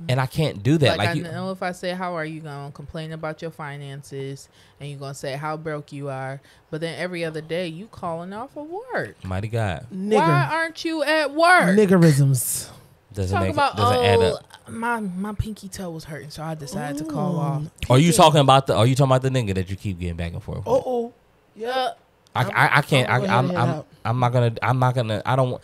and I can't do that. Like Like I you, know if I say how are you gonna complain about your finances and you're gonna say how broke you are, but then every other day you calling off of work. mighty God, Why Nigger. aren't you at work? Niggerisms. doesn't Talk about add up. my pinky toe was hurting, so I decided to call off. Are you talking about the nigga that you keep getting back and forth? with? Oh. Yeah. I can't. I'm gonna head out. I'm not gonna. I don't.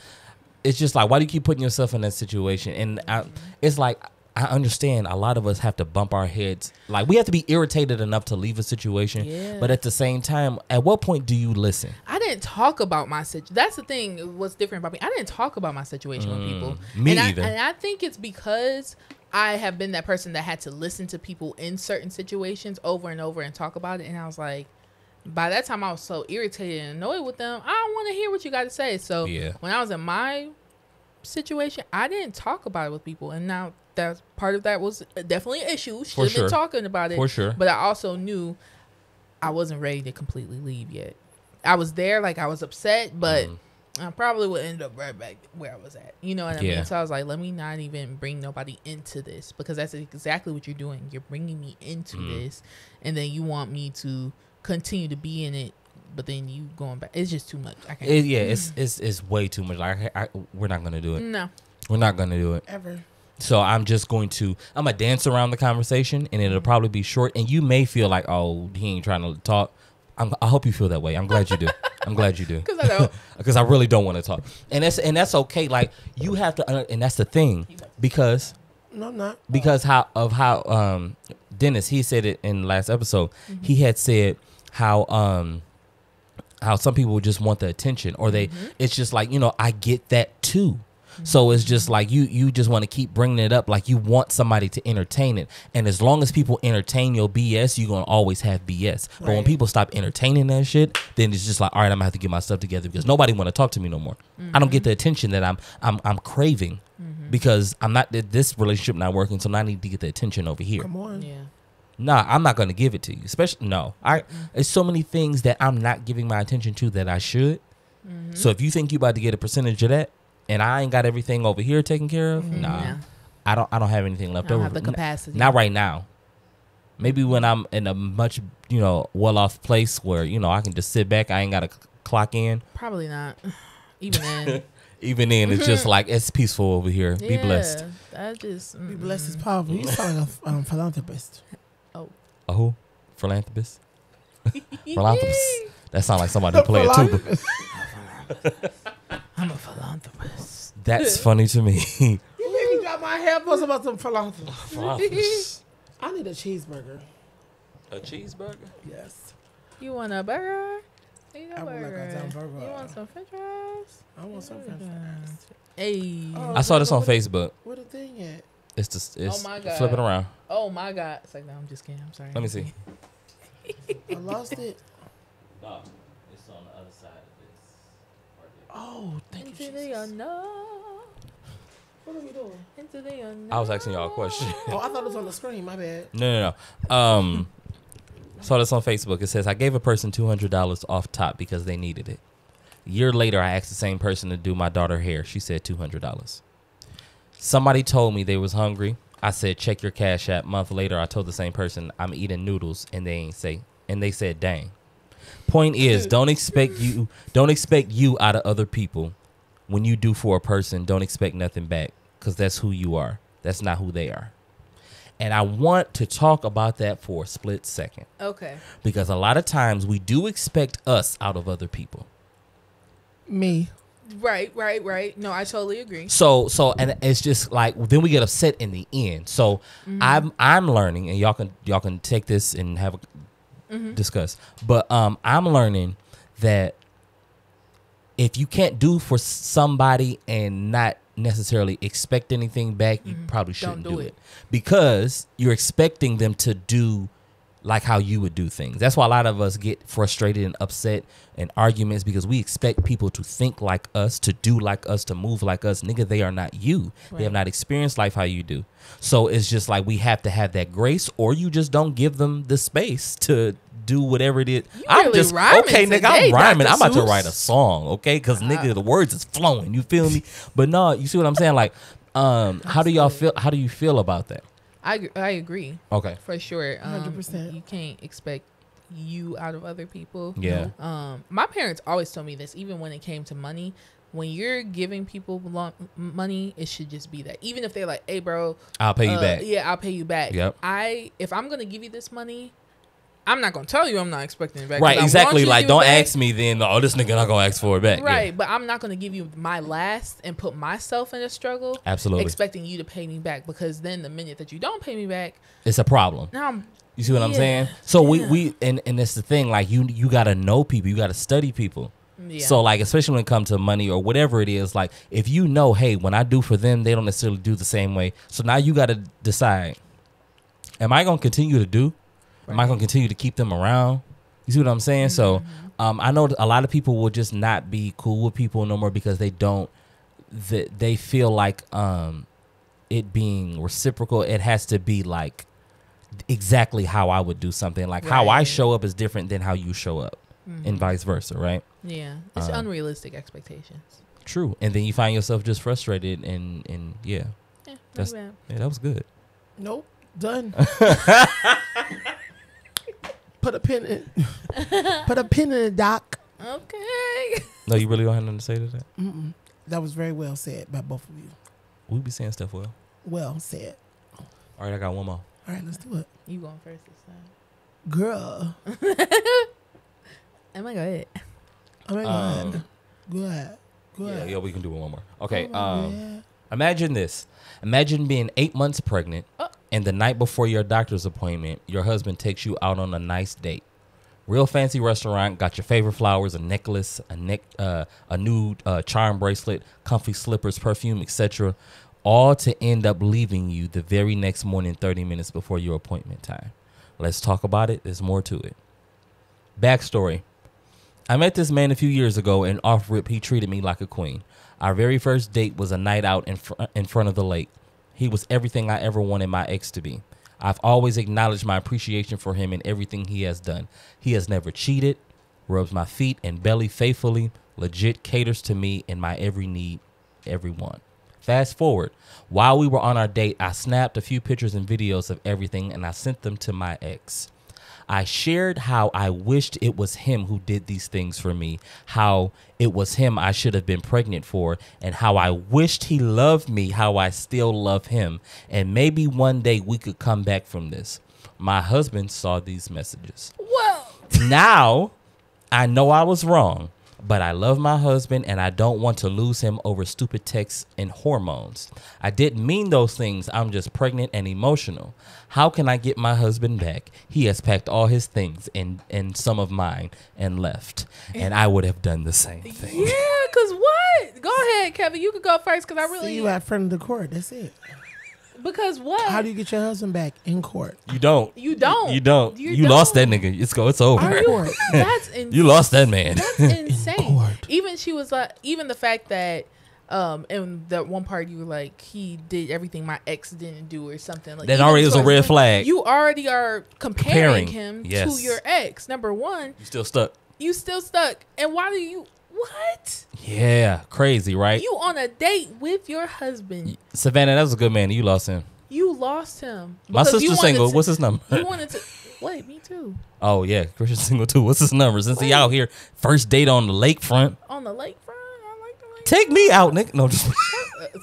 It's just like, why do you keep putting yourself in that situation? And it's like, I understand a lot of us have to bump our heads. Like we have to be irritated enough to leave a situation. Yeah. But at the same time, at what point do you listen? I didn't talk about my situation. That's the thing. What's different about me? I didn't talk about my situation with people. me and either. And I think it's because I have been that person that had to listen to people in certain situations over and over and talk about it. And I was like, by that time, I was so irritated and annoyed with them. I don't want to hear what you got to say. So Yeah. when I was in my situation, I didn't talk about it with people. And now that's part of that was definitely an issue. Should have sure. been talking about it. For sure. But I also knew I wasn't ready to completely leave yet. I was there, like I was upset, but I probably would end up right back where I was at. You know what I Yeah. mean? So I was like, let me not even bring nobody into this because that's exactly what you're doing. You're bringing me into this, and then you want me to continue to be in it, but then you going back. It's just too much. I can't. It's way too much. Like we're not gonna do it. No. We're not gonna do it. Ever. So I'm gonna dance around the conversation, and it'll probably be short. And you may feel like, oh, he ain't trying to talk. I hope you feel that way. I'm glad you do. I'm glad you do. Because I don't. Because I really don't want to talk, and that's okay. Like you have to, and that's the thing, because No, I'm not. how Dennis, he said it in the last episode. He had said how some people just want the attention, or they it's just like, I get that too. So it's just like you just want to keep bringing it up, like you want somebody to entertain it. And as long as people entertain your BS, you're going to always have BS. But when Right. people stop entertaining that shit, then it's just like, all right, I'm going to have to get my stuff together because nobody want to talk to me no more. I don't get the attention that I'm craving because I'm not, this relationship not working, so now I need to get the attention over here. Come on. Yeah. Nah, I'm not going to give it to you. Especially, no. There's so many things that I'm not giving my attention to that I should. So if you think you about to get a percentage of that, and I ain't got everything over here taken care of, nah. Yeah. I don't have anything left I don't over. have the capacity. Not right now. Maybe when I'm in a much, well-off place where, I can just sit back. I ain't got to clock in. Probably not. Even then. Even then, it's just like, it's peaceful over here. Be blessed. That just. Be blessed is powerful. You sound like a philanthropist. A who? Philanthropist? Philanthropist. That sounds like somebody who play a tuba. I'm a philanthropist. That's funny to me. You made me drop my headphones about some philanthropist. Philanthropist. I need a cheeseburger. A cheeseburger? Yes. You want a burger? Eat a I would like a burger. damn burger. You want some french fries? I want some french fries. Hey. Oh. I saw this on Facebook. Where the thing at? It's Oh my God. flip it around. Oh my God. It's like, no, I'm just kidding. I'm sorry. Let me see. I lost it. No, it's on Oh, thank you, Into the Jesus. unknown. What are we doing? Into the unknown. I was asking y'all a question. Oh, I thought it was on the screen. My bad. No. Saw this on Facebook. It says, I gave a person $200 off top because they needed it. A year later, I asked the same person to do my daughter hair. She said $200. Somebody told me they was hungry. I said, check your Cash App. Month later, I told the same person I'm eating noodles, and they said, dang. Point is, don't expect you out of other people. When you do for a person, don't expect nothing back, because that's who you are. That's not who they are. And I want to talk about that for a split second. Okay. Because a lot of times we do expect us out of other people. Me. Right. No, I totally agree. So and it's just like then we get upset in the end. So I'm learning, and y'all can take this and have a discuss. But I'm learning that if you can't do for somebody and not necessarily expect anything back, you probably shouldn't do it, because you're expecting them to do like how you would do things. That's why a lot of us get frustrated and upset in arguments, because we expect people to think like us, to do like us, to move like us. Nigga, they are not you. Right. They have not experienced life how you do. So it's just like we have to have that grace, or you just don't give them the space to do whatever it is. I'm really just okay, nigga. Today, I'm rhyming. Dr. I'm about to Seuss. write a song, okay? Because nigga, the words is flowing. You feel me? But no, you see what I'm saying? Like, how do y'all feel? How do you feel about that? I agree. Okay. For sure. 100%. You can't expect you out of other people. Yeah. My parents always told me this, even when it came to money. When you're giving people money, it should just be that. Even if they're like, hey, bro. I'll pay you back. Yeah, I'll pay you back. Yep. If I'm going to give you this money, I'm not going to tell you I'm not expecting it back. Right, exactly. Like, don't ask me then, oh, this nigga not going to ask for it back. Right, yeah. but I'm not going to give you my last and put myself in a struggle. Absolutely. Expecting you to pay me back, because then the minute that you don't pay me back, it's a problem. now You see what I'm saying? So we and it's the thing, like you got to know people, you got to study people. Yeah. So like, especially when it comes to money or whatever it is, like if you know, hey, when I do for them, they don't necessarily do the same way. So now you got to decide, am I going to continue to do? Am I going to continue to keep them around? You see what I'm saying? So I know a lot of people will just not be cool with people no more because they don't, they feel like it being reciprocal, it has to be like exactly how I would do something. Like how I show up is different than how you show up and vice versa, right? Yeah. It's unrealistic expectations. True. And then you find yourself just frustrated and yeah. Yeah, That was good. Nope. Done. Put a pin in the doc. Okay. No, you really don't have nothing to say to that? That was very well said by both of you. We be saying stuff well. Well said. All right, I got one more. All right, let's do it. You going first this time. Girl. Am I good? Oh my God. Go ahead. Yeah, we can do one more. Okay. Yeah. Imagine this. Imagine being 8 months pregnant, and the night before your doctor's appointment, your husband takes you out on a nice date. Real fancy restaurant, got your favorite flowers, a necklace, a new charm bracelet, comfy slippers, perfume, etc. All to end up leaving you the very next morning, 30 minutes before your appointment time. Let's talk about it. There's more to it. Backstory. I met this man a few years ago, and off rip, he treated me like a queen. Our very first date was a night out in front of the lake. He was everything I ever wanted my ex to be. I've always acknowledged my appreciation for him and everything he has done. He has never cheated, rubs my feet and belly faithfully, legit caters to me and my every need, every want. Fast forward, while we were on our date, I snapped a few pictures and videos of everything and I sent them to my ex. I shared how I wished it was him who did these things for me, how it was him I should have been pregnant for, and how I wished he loved me, how I still love him, and maybe one day we could come back from this. My husband saw these messages. Well, Now, I know I was wrong, but I love my husband and I don't want to lose him over stupid texts and hormones. I didn't mean those things. I'm just pregnant and emotional. How can I get my husband back? He has packed all his things and some of mine and left. And I would have done the same thing. yeah, because what? Go ahead, Kevin. You could go first because I really. See you at front of the court. That's it. Because what? How do you get your husband back in court? You don't. You don't. You don't. You You lost that nigga. It's over. Court. That's insane. You lost that man. That's insane. Even she was like, even the fact that, in that one part you were like, he did everything my ex didn't do or something like That even already is a towards red him, flag. You already are comparing him Yes. to your ex. Number one, You still stuck. you still stuck, and why do you? What? Yeah, crazy, right? You on a date with your husband? Savannah, that was a good man. You lost him. You lost him. My because you sister's wanted single. to- What's his number? You wanted to. Wait, me too. Oh yeah, Christian's single too. What's his number? Since he out here, first date on the lakefront. On the lakefront, I like the lakefront. Take me out, Nick. No, just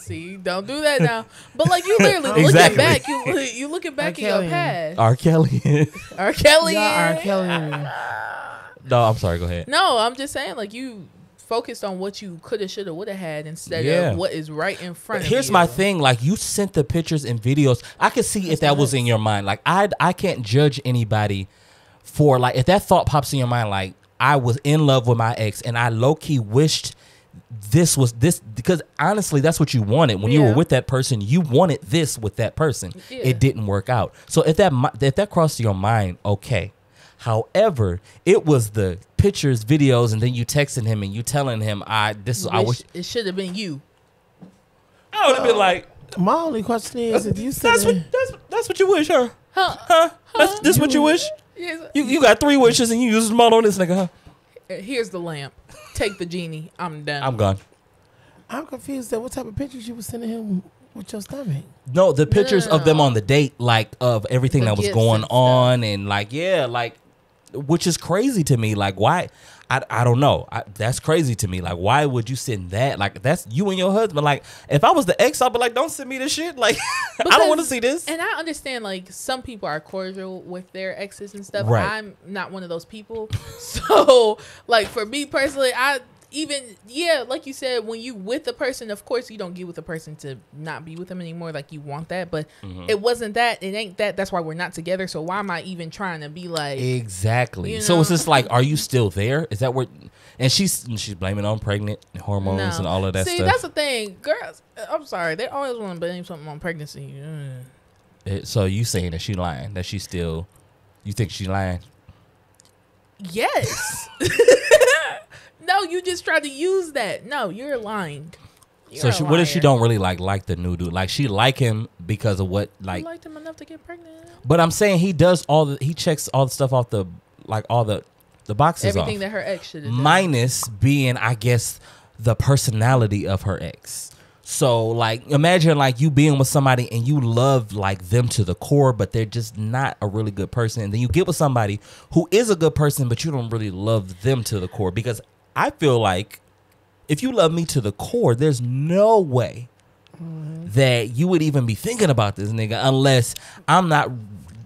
See, don't do that now. But like you literally Exactly. looking back, you looking back in your Kelly. past. R. Kelly. R. Kelly. Y'all are killing me. No, I'm sorry. Go ahead. No, I'm just saying, like you focused on what you coulda, shoulda, woulda had instead Yeah. of what is right in front But of you. here's my thing. Like you sent the pictures and videos. I could see if that was in your mind. Like I can't judge anybody for like if that thought pops in your mind. Like I was in love with my ex and I low key wished this was this because honestly that's what you wanted when you were Yeah. with that person. You wanted this with that person. Yeah. It didn't work out. So if that crossed your mind, okay. However, it was the pictures, videos, and then you texting him and you telling him, I wish it should have been you. I would have been like, My only question is, if you said that's what you wish, huh? Huh? This what you wish? Here's, You got 3 wishes and you used them all on this nigga, huh? here's the lamp. Take the genie. I'm done. I'm gone. I'm confused at what type of pictures you were sending him with your stomach. No, the pictures of them No. on the date, like of everything The that was gifts going and stuff. on, and like which is crazy to me. Like why? I don't know. That's crazy to me. Like why would you send that? Like that's you and your husband. Like if I was the ex, I'd be like, don't send me this shit. Like I don't want to Because- see this. And I understand, like, some people are cordial with their exes and stuff. Right. I'm not one of those people. So, like, for me personally, like you said, when you with a person, of course, you don't get with a person to not be with them anymore. Like, you want that. But Mm-hmm. it wasn't that. It ain't that. That's why we're not together. So, why am I even trying to be like, Exactly. You So it's know? just like, are you still there? Is that what? And she's blaming on pregnant hormones and all of that See, stuff. that's the thing. Girls, I'm sorry. They always want to blame something on pregnancy. So you saying that she lying? That she still? You think she lying? Yes. No, you just tried to use that. No, you're lying. You're So a what if she liar. don't really like the new dude? Like she like him because of what? You Like, liked him enough to get pregnant. but I'm saying he checks all the stuff off the boxes Everything off. that her ex should have done. Minus being, I guess, the personality of her ex. So like imagine like you being with somebody and you love like them to the core, but they're just not a really good person. And then you get with somebody who is a good person, but you don't really love them to the core. Because I feel like if you love me to the core, there's no way that you would even be thinking about this nigga unless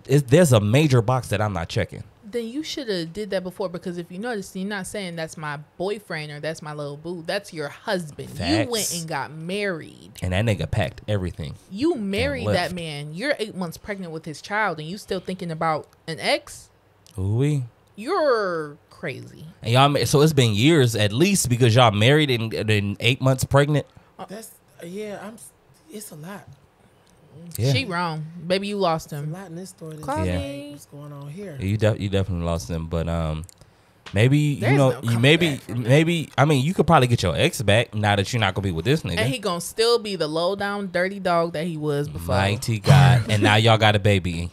there's a major box that I'm not checking. Then you should have did that before, because if you notice, you're not saying that's my boyfriend or that's my little boo. That's your husband. You Facts. went and got married. And that nigga packed everything. You married left. that man. You're 8 months pregnant with his child, and you still thinking about an ex? Ooh-wee. You're crazy. And y'all, so it's been years at least because y'all married and 8 months pregnant. That's it's a lot. Yeah, She wrong. Baby, you lost A him. lot in this story. That's Call Yeah. me. What's going on here? you definitely lost them. But maybe There's you know no coming maybe back from that. maybe I mean you could probably get your ex back now that you're not gonna be with this nigga. And he gonna still be the low down dirty dog that he was before. Mighty God, and now y'all got a baby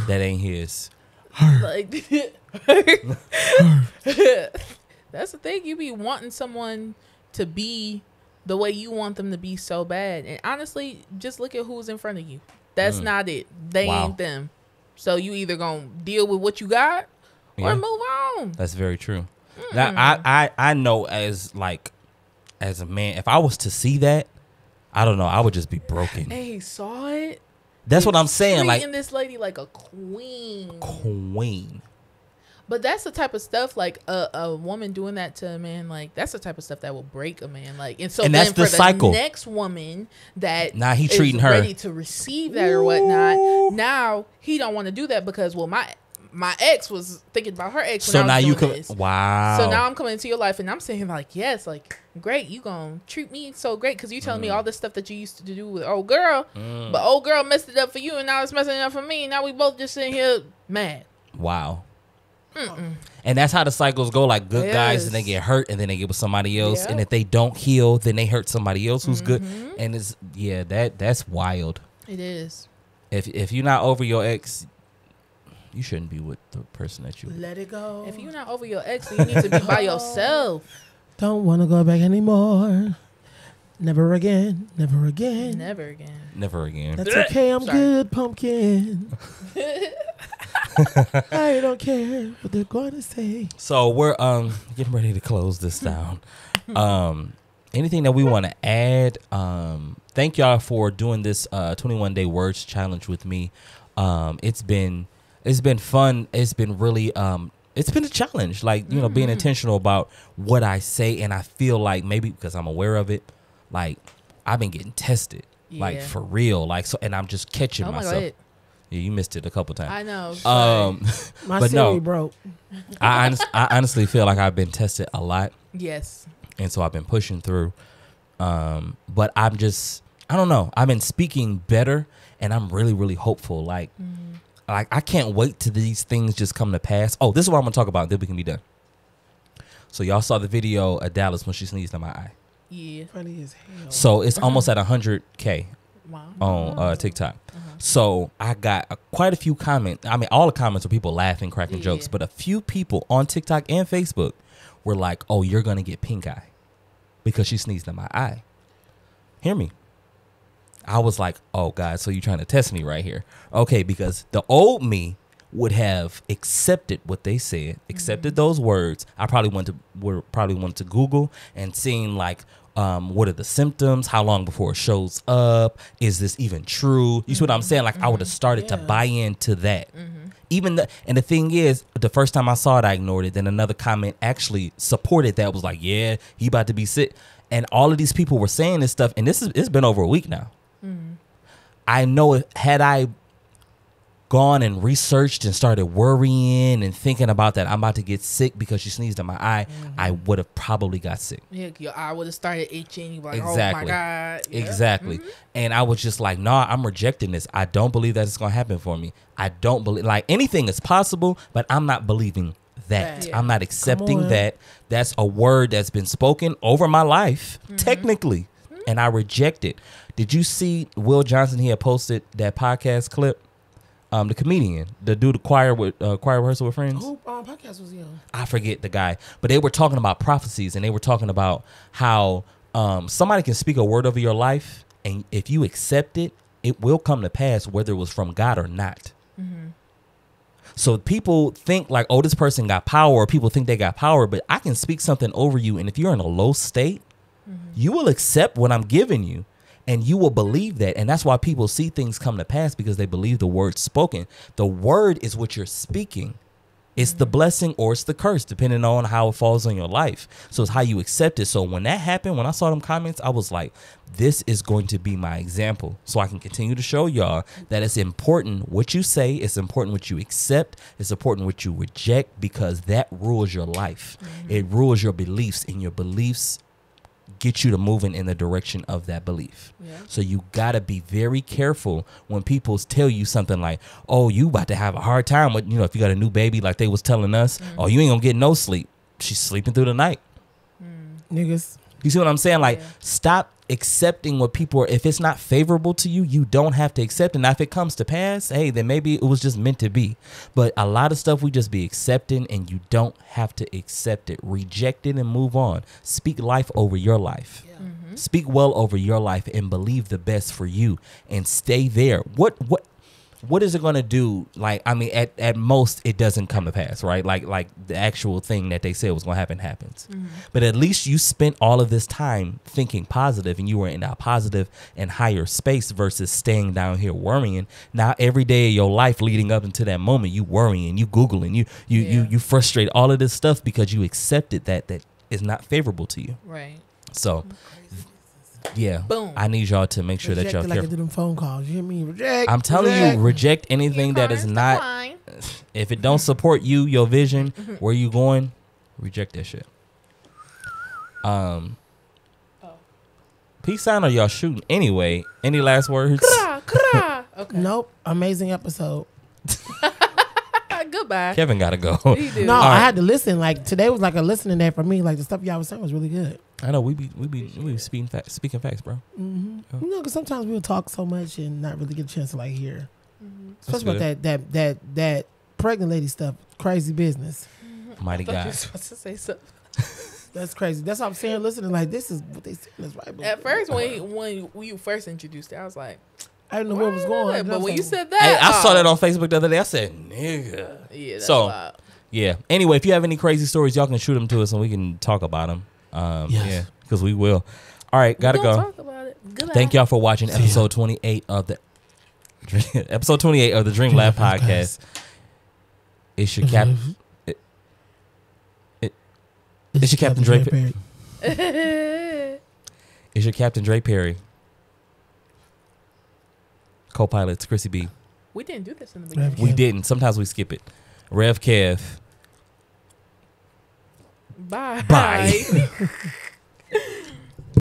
that ain't his. Like, that's the thing. You be wanting someone to be the way you want them to be so bad. And honestly, just look at who's in front of you. That's not it. They Wow. ain't them. So you either gonna deal with what you got or Yeah. move on. That's very true. Now I know as a man, if I was to see that, I don't know, I would just be broken. And he saw it. That's what I'm saying. Like Treating this lady like a queen. queen. But that's the type of stuff, like a woman doing that to a man, like that's the type of stuff that will break a man. Like, and so And then that's the for the cycle. next woman that Now he is treating her. ready to receive that or whatnot, now he don't want to do that because my ex was thinking about her ex. When So I was now you doing can this. wow. So now I'm coming into your life and I'm saying like, yes, like great, you gonna treat me so great because you telling me all this stuff that you used to do with old girl, but old girl messed it up for you and now it's messing it up for me. And now we both just sitting here mad. Wow. And that's how the cycles go. Like good guys, Yes. and they get hurt, and then they get with somebody else. Yeah. And if they don't heal, then they hurt somebody else who's good. And it's that's wild. It is. If you're not over your ex, you shouldn't be with the person that you. Let it go. If you're not over your ex, you need to be by yourself. Don't want to go back anymore. Never again. Never again. Never again. Never again. That's okay. I'm Sorry. good, pumpkin. I don't care what they're going to say. So we're getting ready to close this down. Anything that we want to add? Thank y'all for doing this 21 day words challenge with me. It's been fun. It's been really it's been a challenge. Like, you know, being intentional about what I say, and I feel like maybe because I'm aware of it, like I've been getting tested. Like Yeah. for real. Like so, and I'm just catching Oh my myself. God. Yeah, you missed it a couple times. I know. My But Siri no. broke. I honestly feel like I've been tested a lot. Yes. And so I've been pushing through. But I don't know. I've been speaking better, and I'm really, really hopeful. Like I can't wait till these things just come to pass. Oh, this is what I'm gonna talk about. Then we can be done. So y'all saw the video of Dallas when she sneezed in my eye. Yeah. Funny as hell. So it's almost at 100K Wow. on TikTok. So I got quite a few comments. I mean, all the comments were people laughing, cracking jokes, but a few people on TikTok and Facebook were like, "Oh, you're gonna get pink eye because she sneezed in my eye." Hear me. I was like, "Oh God, so you trying to test me right here?" Okay, because the old me would have accepted what they said, accepted those words. I probably went to Google and seen like, what are the symptoms? How long before it shows up? Is this even true? You see what I'm saying? Like I would have started to buy into that. And the thing is, the first time I saw it, I ignored it. Then another comment actually supported that. Was like, yeah, he about to be sick. And all of these people were saying this stuff. And it's been over a week now. I know had I gone and researched and started worrying and thinking about that I'm about to get sick because she sneezed in my eye, I would have probably got sick. Yeah, your eye would have started itching. You like, Exactly. oh my God. Yeah. Exactly. And I was just like, nah, I'm rejecting this. I don't believe that it's going to happen for me. I don't believe, like, anything is possible, but I'm not believing that. Yeah. I'm not accepting on. that. That's a word that's been spoken over my life, technically, and I reject it. Did you see Will Johnson? He had posted that podcast clip. The comedian, the dude, the choir rehearsal with friends. Who podcast was he on? I forget the guy, but they were talking about prophecies, and they were talking about how somebody can speak a word over your life, and if you accept it, it will come to pass, whether it was from God or not. So people think like, oh, this person got power, or people think they got power, but I can speak something over you, and if you're in a low state, you will accept what I'm giving you. And you will believe that. And that's why people see things come to pass, because they believe the word spoken. The word is what you're speaking. It's the blessing or it's the curse, depending on how it falls on your life. So it's how you accept it. So when that happened, when I saw them comments, I was like, this is going to be my example. So I can continue to show y'all that it's important what you say. It's important what you accept. It's important what you reject, because that rules your life. It rules your beliefs, and your beliefs get you to moving in the direction of that belief. So you got to be very careful when people tell you something like, oh, you about to have a hard time with, if you got a new baby, like they was telling us, oh, you ain't gonna get no sleep. She's sleeping through the night. Niggas. You see what I'm saying? Like, stop accepting what people are. If it's not favorable to you, you don't have to accept it. Now, if it comes to pass, hey, then maybe it was just meant to be. But a lot of stuff we just be accepting, and you don't have to accept it. Reject it and move on. Speak life over your life. Speak well over your life and believe the best for you, and stay there. What is it going to do? Like, I mean, at most, it doesn't come to pass, right? Like the actual thing that they said was going to happen happens. But at least you spent all of this time thinking positive, and you were in a positive and higher space versus staying down here worrying. Now, every day of your life leading up into that moment, you worrying, you Googling, you frustrate, all of this stuff because you accepted that is not favorable to you. Right. So, yeah, Boom. I need y'all to make sure that y'all Reject it like I careful. did them phone calls. You hear me? Reject. I'm telling you, reject anything that is not, Fine. if it don't support you, your vision, where you going, reject that shit. Peace sign, or y'all shooting anyway? Any last words? Okay. Nope. Amazing episode. Goodbye. Bye. Kevin gotta go. He do. No, All I right. had to listen. Like today was like a listening day for me. Like the stuff y'all was saying was really good. I know we be speaking facts, bro. You know, because sometimes we'll talk so much and not really get a chance to like hear. That's Especially about that pregnant lady stuff. Crazy business. Mighty I thought you God. were supposed to say something. That's crazy. That's what I'm saying. Listening, like this is what they saying is right. But At first, when you first introduced it, I was like, I didn't know where it was going. But when you said Hey, that, I saw that on Facebook the other day. I said, nigga. Yeah, that's So, wild. Yeah. Anyway, if you have any crazy stories, y'all can shoot them to us and we can talk about them. Yes. Yeah, because we will. All right, gotta We gonna go. Talk about it. Goodbye. Thank y'all for watching episode 28 of the episode 28 of the Dream Lab podcast. It's your cap. It's your Captain Dre. It's your Captain Dre Perry. Co-pilots Chrissy B. We didn't do this in the beginning. We didn't. Sometimes we skip it. Rev Kev. Bye. Bye.